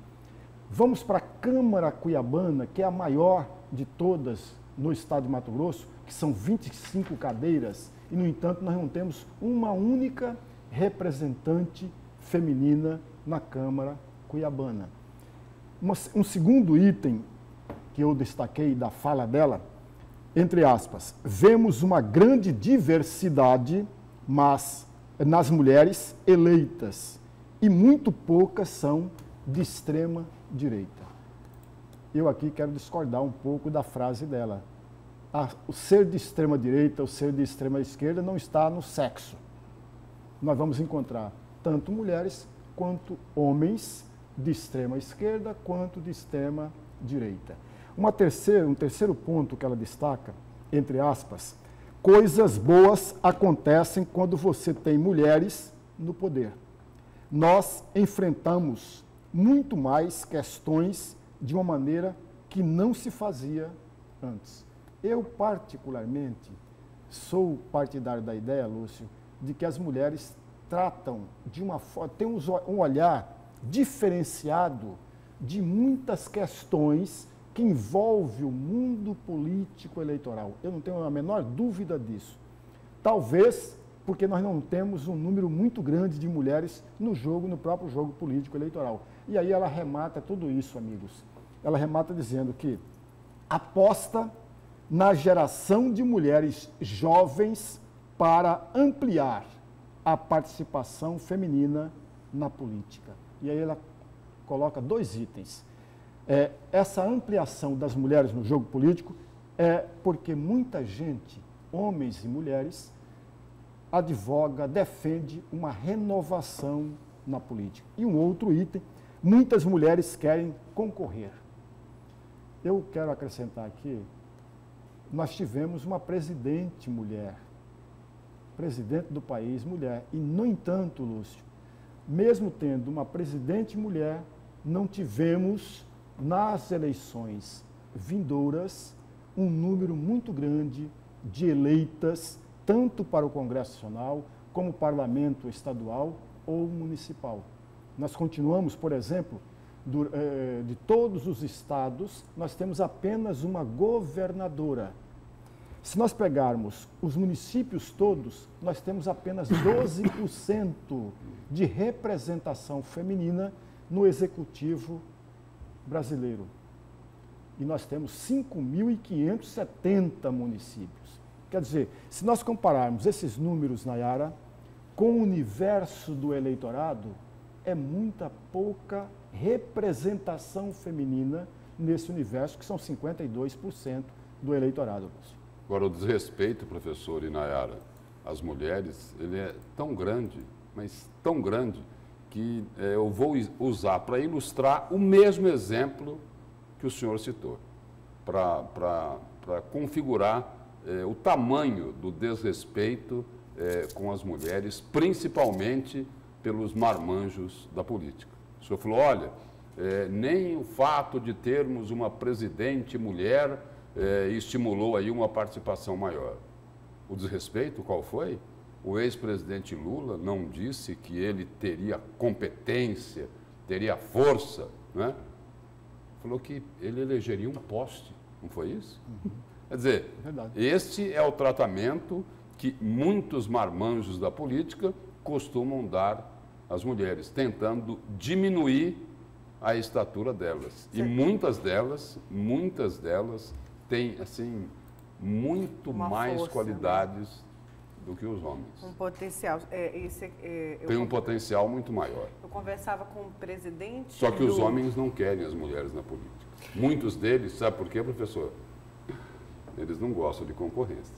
Vamos para a Câmara Cuiabana, que é a maior de todas no estado de Mato Grosso, que são 25 cadeiras, e, no entanto, nós não temos uma única representante feminina na Câmara Cuiabana. Um segundo item que eu destaquei da fala dela, entre aspas, vemos uma grande diversidade nas mulheres eleitas e muito poucas são de extrema direita. Eu aqui quero discordar um pouco da frase dela. O ser de extrema direita, o ser de extrema esquerda não está no sexo. Nós vamos encontrar tanto mulheres quanto homens de extrema esquerda quanto de extrema direita. Um terceiro ponto que ela destaca, entre aspas, coisas boas acontecem quando você tem mulheres no poder. Nós enfrentamos muito mais questões de uma maneira que não se fazia antes. Eu, particularmente, sou partidário da ideia, Lúcio, de que as mulheres tratam de uma forma, tem um olhar diferenciado de muitas questões que envolvem o mundo político eleitoral. Eu não tenho a menor dúvida disso. Talvez porque nós não temos um número muito grande de mulheres no próprio jogo político eleitoral. E aí ela remata tudo isso, amigos. Ela remata dizendo que aposta na geração de mulheres jovens para ampliar a participação feminina na política. E aí ela coloca 2 itens. Essa ampliação das mulheres no jogo político é porque muita gente, homens e mulheres, advoga, defende uma renovação na política. E um outro item, muitas mulheres querem concorrer. Eu quero acrescentar aqui, nós tivemos uma presidente mulher, presidente do país mulher, e no entanto, Lúcio, mesmo tendo uma presidente mulher, não tivemos nas eleições vindouras um número muito grande de eleitas, tanto para o Congresso Nacional, como Parlamento Estadual ou Municipal. Nós continuamos, por exemplo, de todos os estados, nós temos apenas uma governadora. Se nós pegarmos os municípios todos, nós temos apenas 12% de representação feminina no Executivo brasileiro. E nós temos 5.570 municípios. Quer dizer, se nós compararmos esses números, Nayara, com o universo do eleitorado, é muita pouca representação feminina nesse universo, que são 52% do eleitorado. Agora, o desrespeito, professor e Nayara, às mulheres, ele é tão grande, mas tão grande, que eu vou usar para ilustrar o mesmo exemplo que o senhor citou, para configurar o tamanho do desrespeito com as mulheres, principalmente pelos marmanjos da política. O senhor falou, olha, nem o fato de termos uma presidente mulher estimulou aí uma participação maior. O desrespeito qual foi? O ex-presidente Lula não disse que ele teria competência, teria força, né? Falou que ele elegeria um poste, não foi isso? Uhum. Quer dizer, este é o tratamento que muitos marmanjos da política costumam dar às mulheres, tentando diminuir a estatura delas. E muitas delas têm, assim, muito mais força, qualidades, né, do que os homens. Um potencial. Tem um potencial muito maior. Eu conversava com o presidente... Só que os homens não querem as mulheres na política. Muitos deles, sabe por quê, professor? Eles não gostam de concorrência.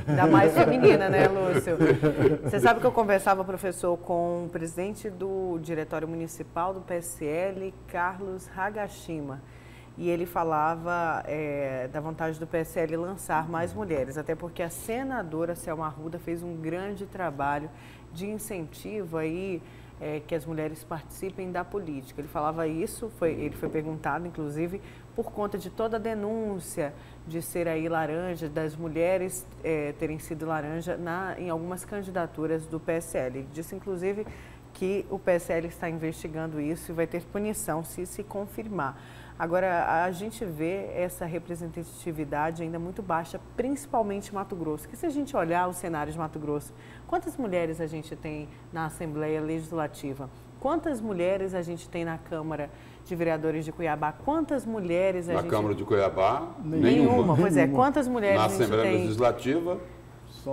Ainda mais feminina, né, Lúcio? Você sabe que eu conversava, professor, com o presidente do Diretório Municipal do PSL, Carlos Hagashima, e ele falava da vontade do PSL lançar mais mulheres, até porque a senadora Selma Arruda fez um grande trabalho de incentivo aí, que as mulheres participem da política. Ele falava isso, ele foi perguntado, inclusive, por conta de toda a denúncia de ser aí laranja, das mulheres terem sido laranja em algumas candidaturas do PSL. Ele disse, inclusive, que o PSL está investigando isso e vai ter punição se confirmar. Agora, a gente vê essa representatividade ainda muito baixa, principalmente em Mato Grosso. Que se a gente olhar o cenário de Mato Grosso, quantas mulheres a gente tem na Assembleia Legislativa? Quantas mulheres a gente tem na Câmara de Vereadores de Cuiabá? Quantas mulheres a gente... Na Câmara de Cuiabá, nenhuma. Pois é, quantas mulheres a gente tem... Na Assembleia Legislativa,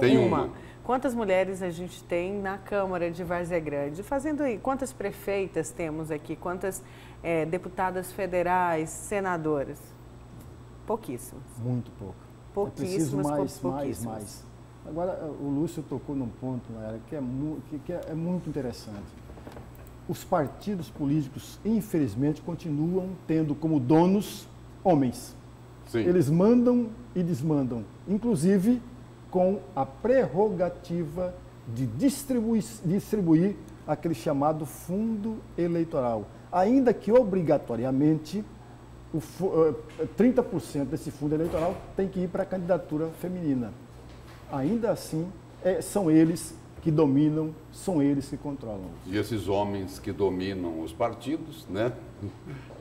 tem uma. Quantas mulheres a gente tem na Câmara de Várzea Grande? Fazendo aí, quantas prefeitas temos aqui? Quantas deputadas federais, senadoras? Pouquíssimas. Muito pouco. Pouquíssimas, pouquíssimas. Mais. Agora, o Lúcio tocou num ponto, né, que é muito interessante. Os partidos políticos, infelizmente, continuam tendo como donos homens. Sim. Eles mandam e desmandam, inclusive com a prerrogativa de distribuir aquele chamado fundo eleitoral. Ainda que, obrigatoriamente, 30% desse fundo eleitoral tem que ir para a candidatura feminina. ainda assim são eles que dominam, são eles que controlam. E esses homens que dominam os partidos, né?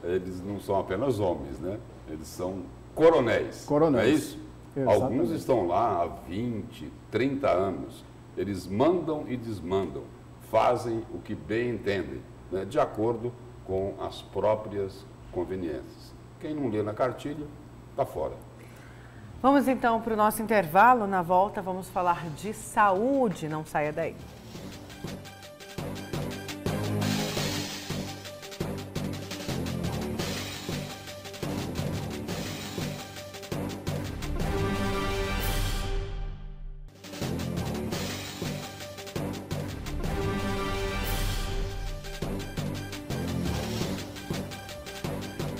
Eles não são apenas homens, né? Eles são coronéis. Coronéis. Não é isso? Exatamente. Alguns estão lá há 20, 30 anos. Eles mandam e desmandam, fazem o que bem entendem, né? De acordo com as próprias conveniências. Quem não lê na cartilha, está fora. Vamos então para o nosso intervalo. Na volta vamos falar de saúde. Não saia daí.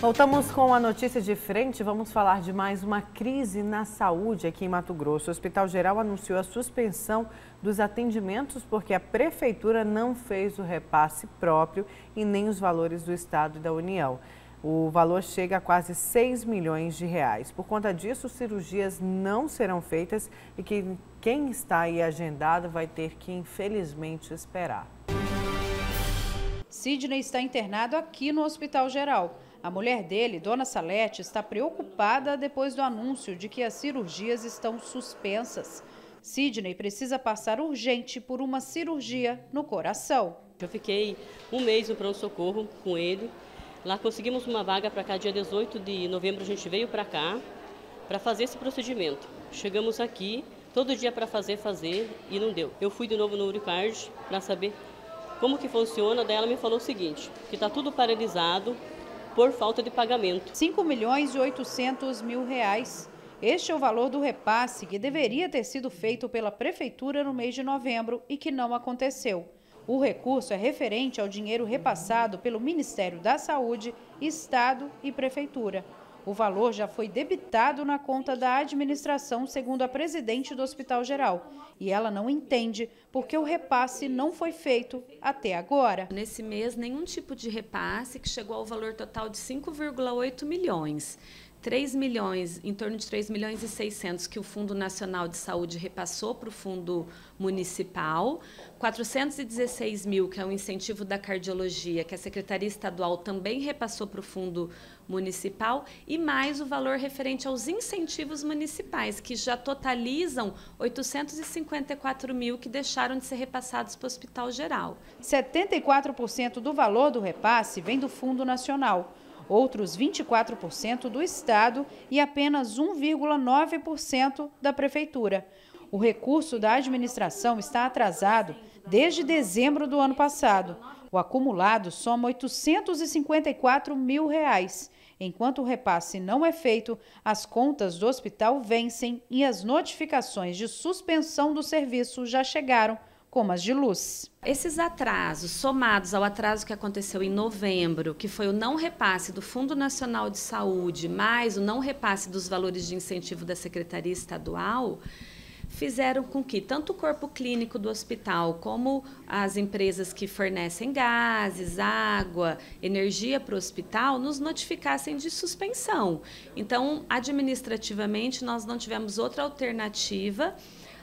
Voltamos com a notícia de frente. Vamos falar de mais uma crise na saúde aqui em Mato Grosso. O Hospital Geral anunciou a suspensão dos atendimentos porque a Prefeitura não fez o repasse próprio e nem os valores do Estado e da União. O valor chega a quase 6 milhões de reais. Por conta disso, cirurgias não serão feitas e quem está aí agendado vai ter que, infelizmente, esperar. Sidney está internado aqui no Hospital Geral. A mulher dele, Dona Salete, está preocupada depois do anúncio de que as cirurgias estão suspensas. Sidney precisa passar urgente por uma cirurgia no coração. Eu fiquei um mês no pronto-socorro com ele. Lá conseguimos uma vaga para cá, dia 18 de novembro a gente veio para cá para fazer esse procedimento. Chegamos aqui, todo dia para fazer e não deu. Eu fui de novo no Uricard para saber como que funciona, daí ela me falou o seguinte, que está tudo paralisado por falta de pagamento. 5.800.000 reais. Este é o valor do repasse que deveria ter sido feito pela Prefeitura no mês de novembro e que não aconteceu. O recurso é referente ao dinheiro repassado pelo Ministério da Saúde, Estado e Prefeitura. O valor já foi debitado na conta da administração, segundo a presidente do Hospital Geral. E ela não entende porque o repasse não foi feito até agora. Nesse mês, nenhum tipo de repasse, que chegou ao valor total de 5,8 milhões. 3 milhões, em torno de 3 milhões e 600 que o Fundo Nacional de Saúde repassou para o Fundo Municipal, 416 mil, que é um incentivo da cardiologia, que a Secretaria Estadual também repassou para o Fundo Municipal, e mais o valor referente aos incentivos municipais, que já totalizam 854 mil que deixaram de ser repassados para o Hospital Geral. 74% do valor do repasse vem do Fundo Nacional. Outros 24% do Estado e apenas 1,9% da Prefeitura. O recurso da administração está atrasado desde dezembro do ano passado. O acumulado soma 854 mil reais. Enquanto o repasse não é feito, as contas do hospital vencem e as notificações de suspensão do serviço já chegaram, como as de luz. Esses atrasos, somados ao atraso que aconteceu em novembro, que foi o não repasse do Fundo Nacional de Saúde, mais o não repasse dos valores de incentivo da Secretaria Estadual, fizeram com que tanto o corpo clínico do hospital como as empresas que fornecem gases, água, energia para o hospital nos notificassem de suspensão. Então, administrativamente, nós não tivemos outra alternativa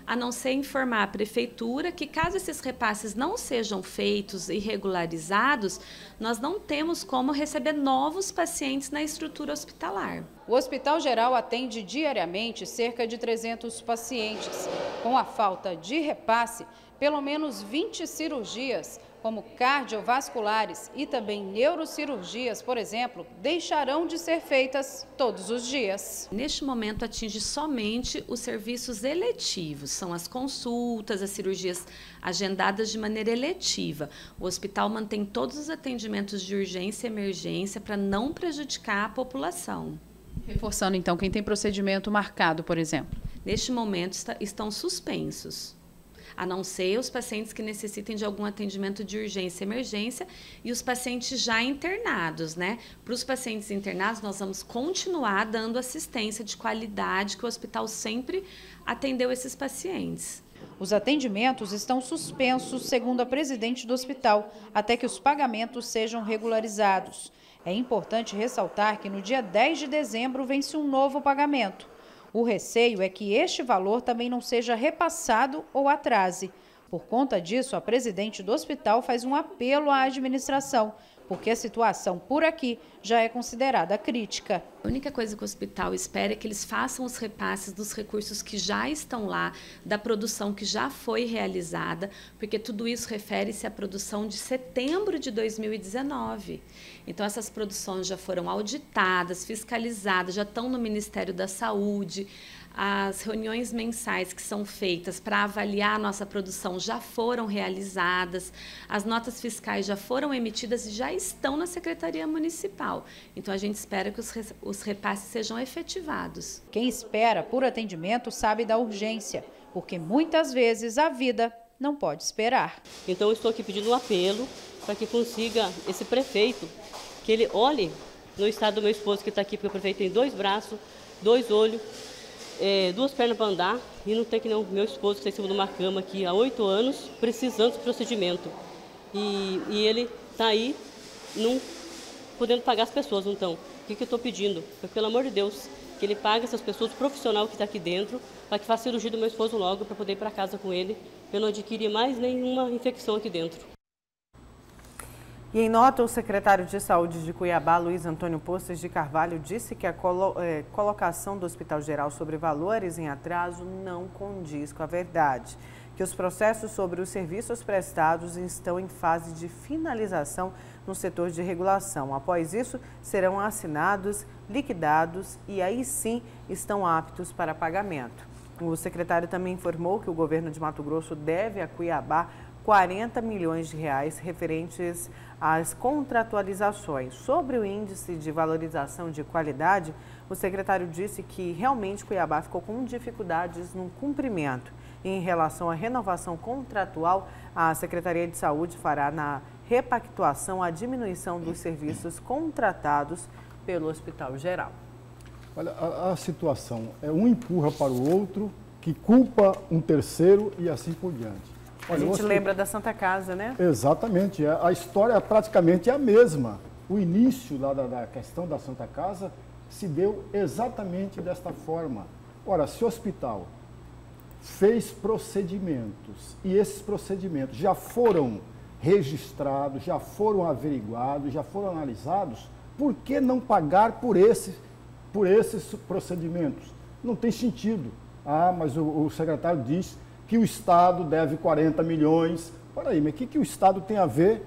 a não ser informar a Prefeitura que, caso esses repasses não sejam feitos e regularizados, nós não temos como receber novos pacientes na estrutura hospitalar. O Hospital Geral atende diariamente cerca de 300 pacientes. Com a falta de repasse, pelo menos 20 cirurgias, como cardiovasculares e também neurocirurgias, por exemplo, deixarão de ser feitas todos os dias. Neste momento, atinge somente os serviços eletivos, são as consultas, as cirurgias agendadas de maneira eletiva. O hospital mantém todos os atendimentos de urgência e emergência para não prejudicar a população. Reforçando, então, quem tem procedimento marcado, por exemplo? Neste momento, estão suspensos, a não ser os pacientes que necessitem de algum atendimento de urgência e emergência e os pacientes já internados, né? Para os pacientes internados, nós vamos continuar dando assistência de qualidade que o hospital sempre atendeu esses pacientes. Os atendimentos estão suspensos, segundo a presidente do hospital, até que os pagamentos sejam regularizados. É importante ressaltar que no dia 10 de dezembro vence um novo pagamento. O receio é que este valor também não seja repassado ou atrase. Por conta disso, a presidente do hospital faz um apelo à administração, porque a situação por aqui já é considerada crítica. A única coisa que o hospital espera é que eles façam os repasses dos recursos que já estão lá, da produção que já foi realizada, porque tudo isso refere-se à produção de setembro de 2019. Então, essas produções já foram auditadas, fiscalizadas, já estão no Ministério da Saúde. As reuniões mensais que são feitas para avaliar a nossa produção já foram realizadas, as notas fiscais já foram emitidas e já estão na Secretaria Municipal. Então, a gente espera que os repasses sejam efetivados. Quem espera por atendimento sabe da urgência, porque muitas vezes a vida não pode esperar. Então, eu estou aqui pedindo um apelo para que consiga esse prefeito, que ele olhe no estado do meu esposo, que está aqui, porque o prefeito tem 2 braços, 2 olhos, 2 pernas para andar, e não tem que não meu esposo que está em cima de uma cama aqui há 8 anos, precisando desse procedimento. E ele está aí, não podendo pagar as pessoas. Então, o que eu estou pedindo? Pelo amor de Deus, que ele pague essas pessoas, o profissional que está aqui dentro, para que faça cirurgia do meu esposo logo, para poder ir para casa com ele, para eu não adquirir mais nenhuma infecção aqui dentro. E em nota, o secretário de Saúde de Cuiabá, Luiz Antônio Postes de Carvalho, disse que a colocação do Hospital Geral sobre valores em atraso não condiz com a verdade, que os processos sobre os serviços prestados estão em fase de finalização no setor de regulação. Após isso, serão assinados, liquidados e aí sim estão aptos para pagamento. O secretário também informou que o governo de Mato Grosso deve a Cuiabá 40 milhões de reais referentes às contratualizações. Sobre o índice de valorização de qualidade, o secretário disse que realmente Cuiabá ficou com dificuldades no cumprimento. Em relação à renovação contratual, a Secretaria de Saúde fará na repactuação a diminuição dos serviços contratados pelo Hospital Geral. Olha, a situação é um empurra para o outro, que culpa um terceiro e assim por diante. Olha, a gente lembra da Santa Casa, né? Exatamente. A história praticamente é a mesma. O início lá da questão da Santa Casa se deu exatamente desta forma. Ora, se o hospital fez procedimentos e esses procedimentos já foram registrados, já foram averiguados, já foram analisados, por que não pagar por esses procedimentos? Não tem sentido. Ah, mas o secretário diz que o Estado deve 40 milhões. Peraí, mas o que o Estado tem a ver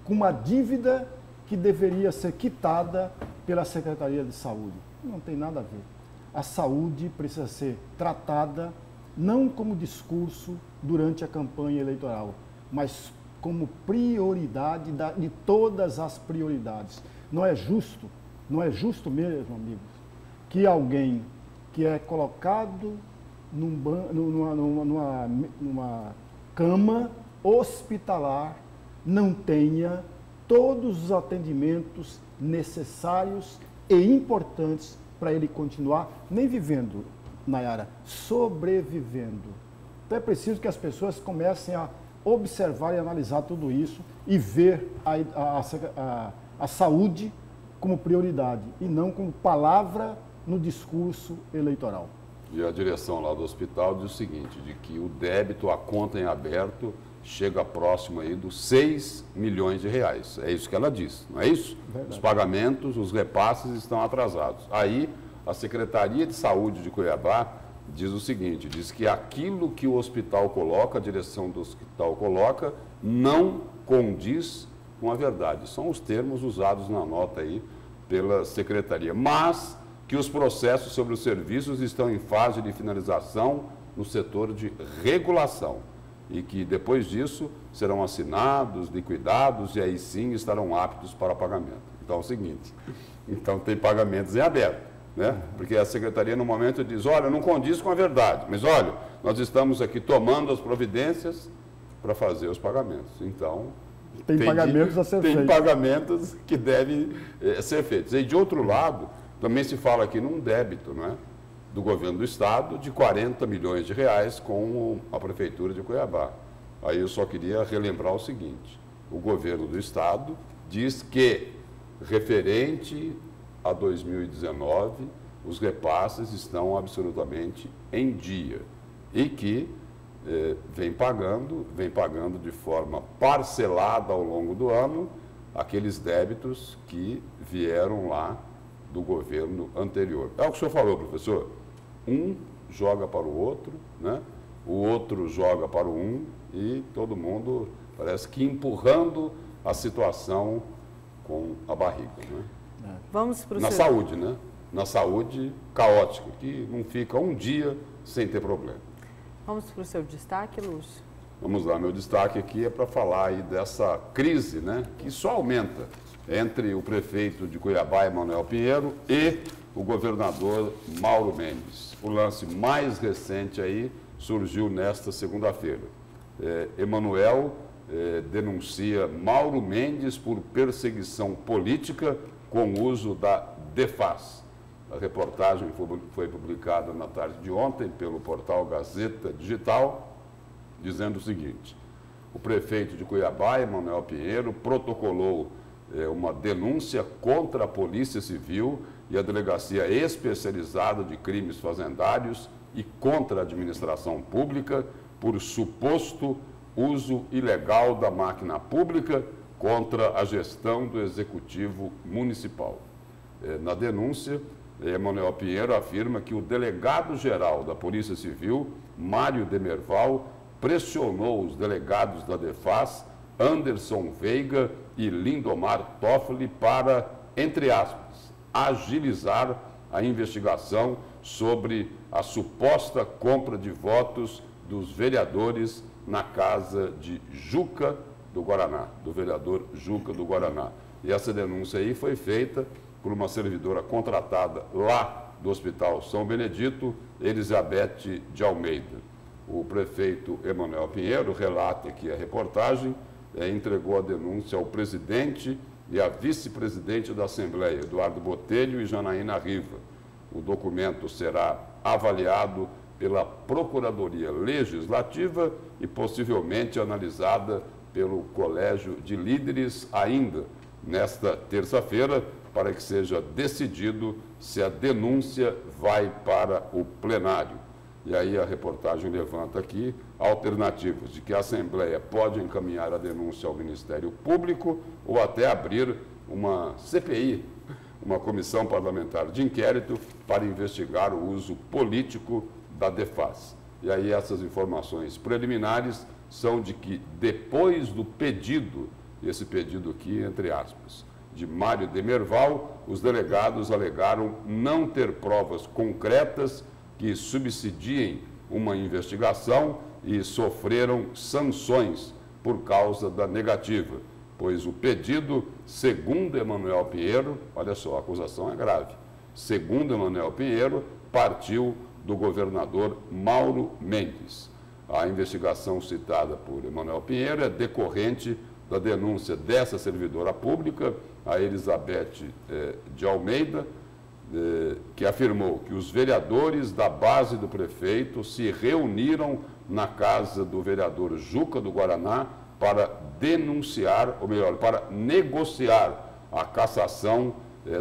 com uma dívida que deveria ser quitada pela Secretaria de Saúde? Não tem nada a ver. A saúde precisa ser tratada não como discurso durante a campanha eleitoral, mas como prioridade de todas as prioridades. Não é justo mesmo, amigos, que alguém que é colocado numa cama hospitalar não tenha todos os atendimentos necessários e importantes para ele continuar nem vivendo, Nayara, sobrevivendo. Então é preciso que as pessoas comecem a observar e analisar tudo isso e ver a saúde como prioridade e não como palavra no discurso eleitoral. E a direção lá do hospital diz o seguinte, de que o débito, a conta em aberto, chega próximo aí dos 6 milhões de reais. É isso que ela diz, não é isso? Verdade. Os pagamentos, os repasses estão atrasados. Aí, a Secretaria de Saúde de Cuiabá diz o seguinte, diz que aquilo que o hospital coloca, a direção do hospital coloca, não condiz com a verdade. São os termos usados na nota aí pela Secretaria. Mas que os processos sobre os serviços estão em fase de finalização no setor de regulação e que depois disso serão assinados, liquidados e aí sim estarão aptos para pagamento. Então é o seguinte, então tem pagamentos em aberto, né? Porque a Secretaria no momento diz, olha, não condiz com a verdade, mas olha, nós estamos aqui tomando as providências para fazer os pagamentos. Então, tem pagamentos a ser feitos. Tem pagamentos que devem ser feitos. E de outro lado, também se fala aqui num débito, não é, do governo do Estado de 40 milhões de reais com a Prefeitura de Cuiabá. Aí eu só queria relembrar o seguinte, o governo do Estado diz que, referente a 2019, os repasses estão absolutamente em dia e que vem pagando de forma parcelada ao longo do ano aqueles débitos que vieram lá do governo anterior. É o que o senhor falou, professor. Um joga para o outro, né? O outro joga para o um e todo mundo parece que empurrando a situação com a barriga, né? Vamos para o Na saúde, né? Na saúde caótica, que não fica um dia sem ter problema. Vamos para o seu destaque, Lúcio? Vamos lá, meu destaque aqui é para falar aí dessa crise, né, que só aumenta entre o prefeito de Cuiabá, Emanuel Pinheiro, e o governador Mauro Mendes. O lance mais recente aí surgiu nesta segunda-feira. Emanuel denuncia Mauro Mendes por perseguição política com uso da DEFAS. A reportagem foi publicada na tarde de ontem pelo portal Gazeta Digital, dizendo o seguinte: o prefeito de Cuiabá, Emanuel Pinheiro, protocolou uma denúncia contra a Polícia Civil e a Delegacia Especializada de Crimes Fazendários e contra a administração pública por suposto uso ilegal da máquina pública contra a gestão do Executivo Municipal. Na denúncia, Emanuel Pinheiro afirma que o delegado-geral da Polícia Civil, Mário Demerval, pressionou os delegados da DEFAS, Anderson Veiga e Lindomar Toffoli, para, entre aspas, agilizar a investigação sobre a suposta compra de votos dos vereadores na casa de Juca do Guaraná, do vereador Juca do Guaraná. E essa denúncia aí foi feita por uma servidora contratada lá do Hospital São Benedito, Elizabeth de Almeida. O prefeito Emanuel Pinheiro relata aqui a reportagem, entregou a denúncia ao presidente e à vice-presidente da Assembleia, Eduardo Botelho e Janaína Riva. O documento será avaliado pela Procuradoria Legislativa e possivelmente analisada pelo Colégio de Líderes ainda nesta terça-feira, para que seja decidido se a denúncia vai para o plenário. E aí a reportagem levanta aqui alternativas de que a Assembleia pode encaminhar a denúncia ao Ministério Público ou até abrir uma CPI, uma comissão parlamentar de inquérito, para investigar o uso político da DEFAS. E aí essas informações preliminares são de que depois do pedido, esse pedido aqui entre aspas, de Mário Demerval, os delegados alegaram não ter provas concretas que subsidiem uma investigação e sofreram sanções por causa da negativa, pois o pedido, segundo Emanuel Pinheiro, olha só, a acusação é grave, segundo Emanuel Pinheiro, partiu do governador Mauro Mendes. A investigação citada por Emanuel Pinheiro é decorrente da denúncia dessa servidora pública, a Elizabeth de Almeida, que afirmou que os vereadores da base do prefeito se reuniram na casa do vereador Juca do Guaraná para denunciar, ou melhor, para negociar a cassação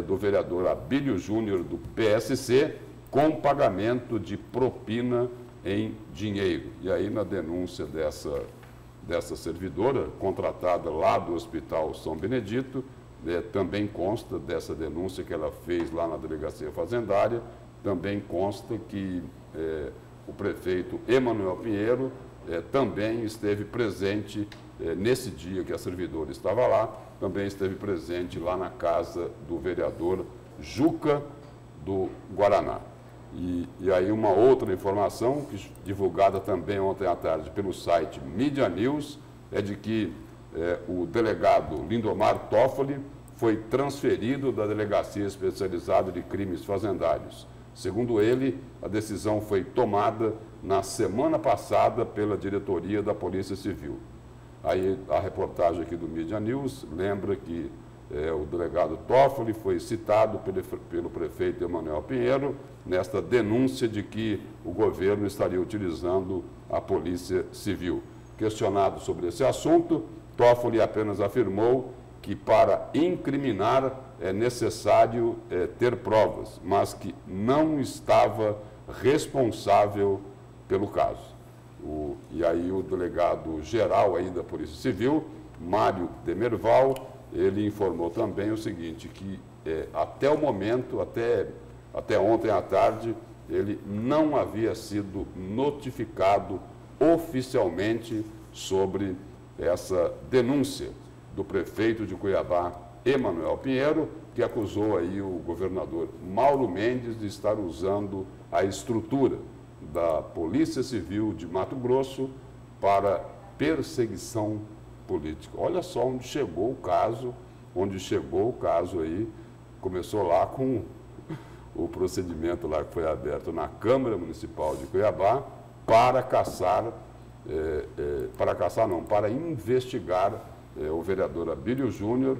do vereador Abílio Júnior do PSC com pagamento de propina em dinheiro. E aí, na denúncia dessa servidora, contratada lá do Hospital São Benedito, também consta dessa denúncia que ela fez lá na Delegacia Fazendária, também consta que o prefeito Emanuel Pinheiro também esteve presente nesse dia que a servidora estava lá, também esteve presente lá na casa do vereador Juca do Guaraná. E aí uma outra informação, divulgada também ontem à tarde pelo site Mídia News, é de que o delegado Lindomar Toffoli foi transferido da Delegacia Especializada de Crimes Fazendários. Segundo ele, a decisão foi tomada na semana passada pela diretoria da Polícia Civil. Aí a reportagem aqui do Mídia News lembra que o delegado Toffoli foi citado pelo prefeito Emanuel Pinheiro nesta denúncia de que o governo estaria utilizando a Polícia Civil. Questionado sobre esse assunto, Toffoli apenas afirmou que para incriminar é necessário ter provas, mas que não estava responsável pelo caso. E aí o delegado-geral aí da Polícia Civil, Mário Demerval, ele informou também o seguinte, que até o momento, até ontem à tarde, ele não havia sido notificado oficialmente sobre essa denúncia do prefeito de Cuiabá, Emanuel Pinheiro, que acusou aí o governador Mauro Mendes de estar usando a estrutura da Polícia Civil de Mato Grosso para perseguição política. Olha só onde chegou o caso aí, começou lá com o procedimento lá que foi aberto na Câmara Municipal de Cuiabá para para investigar o vereador Abílio Júnior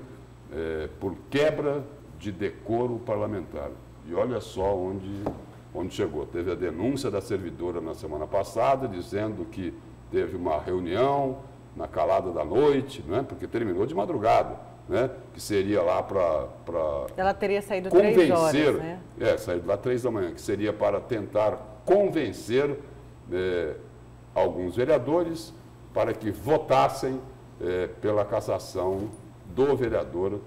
por quebra de decoro parlamentar. E olha só onde chegou. Teve a denúncia da servidora na semana passada, dizendo que teve uma reunião na calada da noite, né, porque terminou de madrugada, né, que seria lá para ela teria saído convencer, 3 horas, né? Saído lá 3 da manhã, que seria para tentar convencer alguns vereadores para que votassem pela cassação do vereador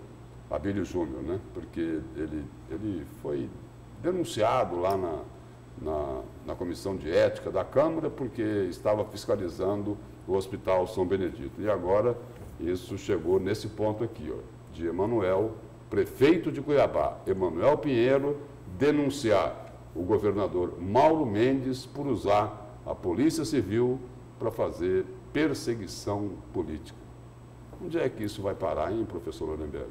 Abílio Júnior, né, porque ele foi denunciado lá na Comissão de Ética da Câmara porque estava fiscalizando o Hospital São Benedito. E agora isso chegou nesse ponto aqui, de Emanuel, prefeito de Cuiabá, Emanuel Pinheiro, denunciar o governador Mauro Mendes por usar a Polícia Civil para fazer perseguição política. Onde é que isso vai parar, hein, professor Lorenberg?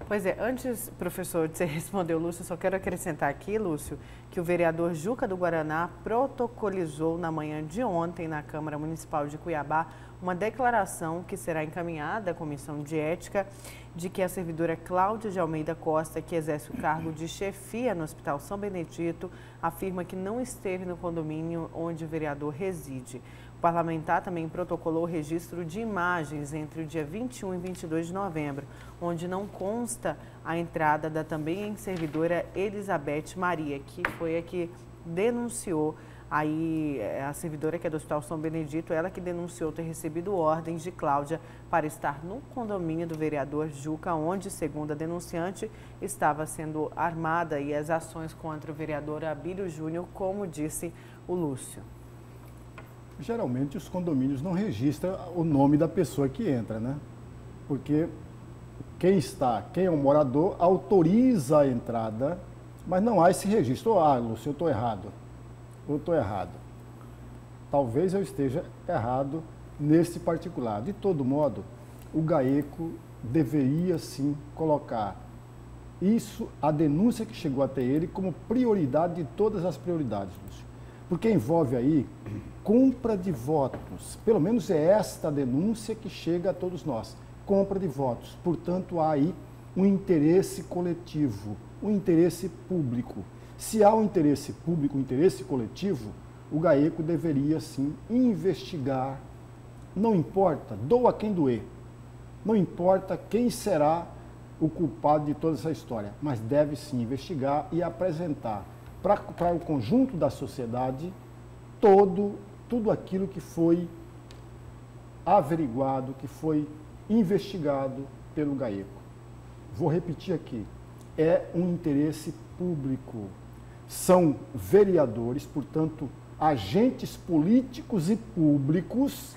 Pois é, antes, professor, de você responder, Lúcio, só quero acrescentar aqui, Lúcio, que o vereador Juca do Guaraná protocolizou na manhã de ontem na Câmara Municipal de Cuiabá uma declaração que será encaminhada à Comissão de Ética de que a servidora Cláudia de Almeida Costa, que exerce o cargo de chefia no Hospital São Benedito, afirma que não esteve no condomínio onde o vereador reside. O parlamentar também protocolou o registro de imagens entre o dia 21 e 22 de novembro, onde não consta a entrada da também servidora Elizabeth Maria, que foi a que denunciou, aí a servidora que é do Hospital São Benedito, ela que denunciou ter recebido ordens de Cláudia para estar no condomínio do vereador Juca, onde, segundo a denunciante, estava sendo armada e as ações contra o vereador Abílio Júnior, como disse o Lúcio. Geralmente os condomínios não registram o nome da pessoa que entra, né? Porque quem é o morador autoriza a entrada, mas não há esse registro. Lúcio, eu estou errado. Eu estou errado. Talvez eu esteja errado nesse particular. De todo modo, o GAECO deveria sim colocar isso, a denúncia que chegou até ele, como prioridade de todas as prioridades, Lúcio. Porque envolve aí compra de votos. Pelo menos é esta denúncia que chega a todos nós. Compra de votos. Portanto, há aí um interesse coletivo, um interesse público. Se há um interesse público, um interesse coletivo, o GAECO deveria sim investigar. Não importa, doa quem doer. Não importa quem será o culpado de toda essa história, mas deve sim investigar e apresentar para o conjunto da sociedade tudo aquilo que foi averiguado, que foi investigado pelo GAECO. Vou repetir aqui, é um interesse público. São vereadores, portanto, agentes políticos e públicos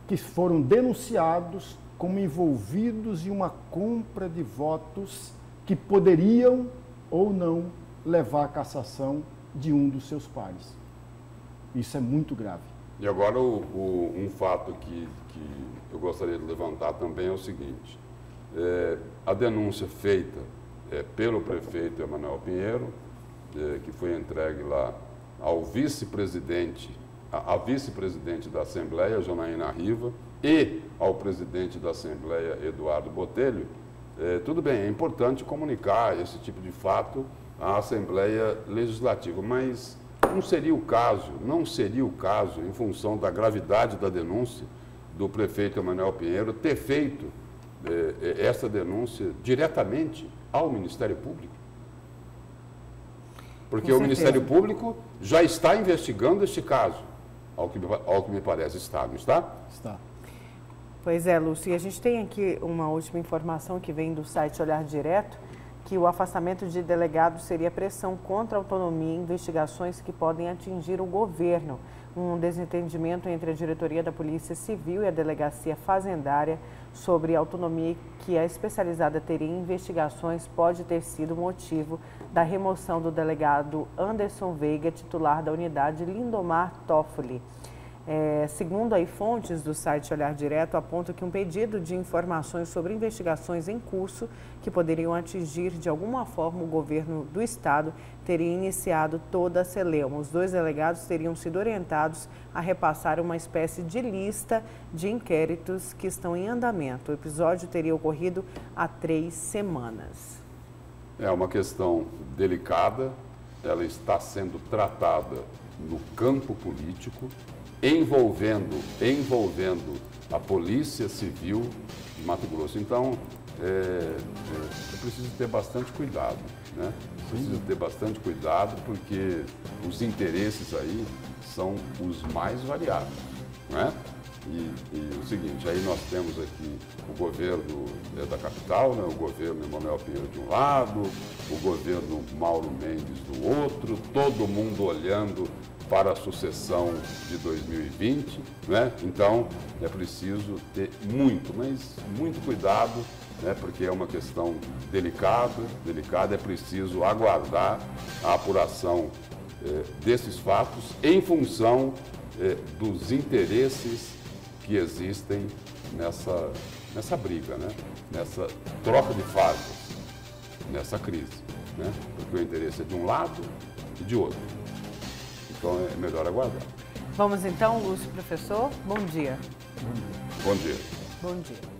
que foram denunciados como envolvidos em uma compra de votos que poderiam ou não levar à cassação de um dos seus pares. Isso é muito grave. E agora um fato que eu gostaria de levantar também é o seguinte, a denúncia feita pelo prefeito Emanuel Pinheiro, que foi entregue lá ao vice-presidente, a vice-presidente da Assembleia, Janaína Riva, e ao presidente da Assembleia, Eduardo Botelho, tudo bem, é importante comunicar esse tipo de fato à Assembleia Legislativa, mas não seria o caso, em função da gravidade da denúncia, do prefeito Emanuel Pinheiro ter feito essa denúncia diretamente ao Ministério Público. Porque o Ministério Público já está investigando este caso, ao que me parece está, não está? Está. Pois é, Lúcio, e a gente tem aqui uma última informação que vem do site Olhar Direto, que o afastamento de delegados seria pressão contra a autonomia em investigações que podem atingir o governo. Um desentendimento entre a diretoria da Polícia Civil e a Delegacia Fazendária sobre a autonomia que a especializada teria em investigações pode ter sido motivo da remoção do delegado Anderson Veiga, titular da unidade Lindomar Toffoli. Segundo aí fontes do site Olhar Direto, aponta que um pedido de informações sobre investigações em curso que poderiam atingir de alguma forma o governo do estado teria iniciado toda a celeuma. Os 2 delegados teriam sido orientados a repassar uma espécie de lista de inquéritos que estão em andamento. O episódio teria ocorrido há 3 semanas. É uma questão delicada, ela está sendo tratada no campo político, envolvendo a Polícia Civil de Mato Grosso. Então, é preciso ter bastante cuidado, né? Precisa ter bastante cuidado porque os interesses aí são os mais variados, não é? E o seguinte, aí nós temos aqui o governo da capital, né? O governo Emanuel Pinheiro de um lado, o governo Mauro Mendes do outro, todo mundo olhando para a sucessão de 2020, né? Então é preciso ter mas muito cuidado, né? Porque é uma questão delicada, é preciso aguardar a apuração desses fatos em função dos interesses que existem nessa briga, né? Nessa troca de fardas, nessa crise, né? Porque o interesse é de um lado e de outro. Então é melhor aguardar. Vamos então, Lúcio, professor. Bom dia. Bom dia. Bom dia.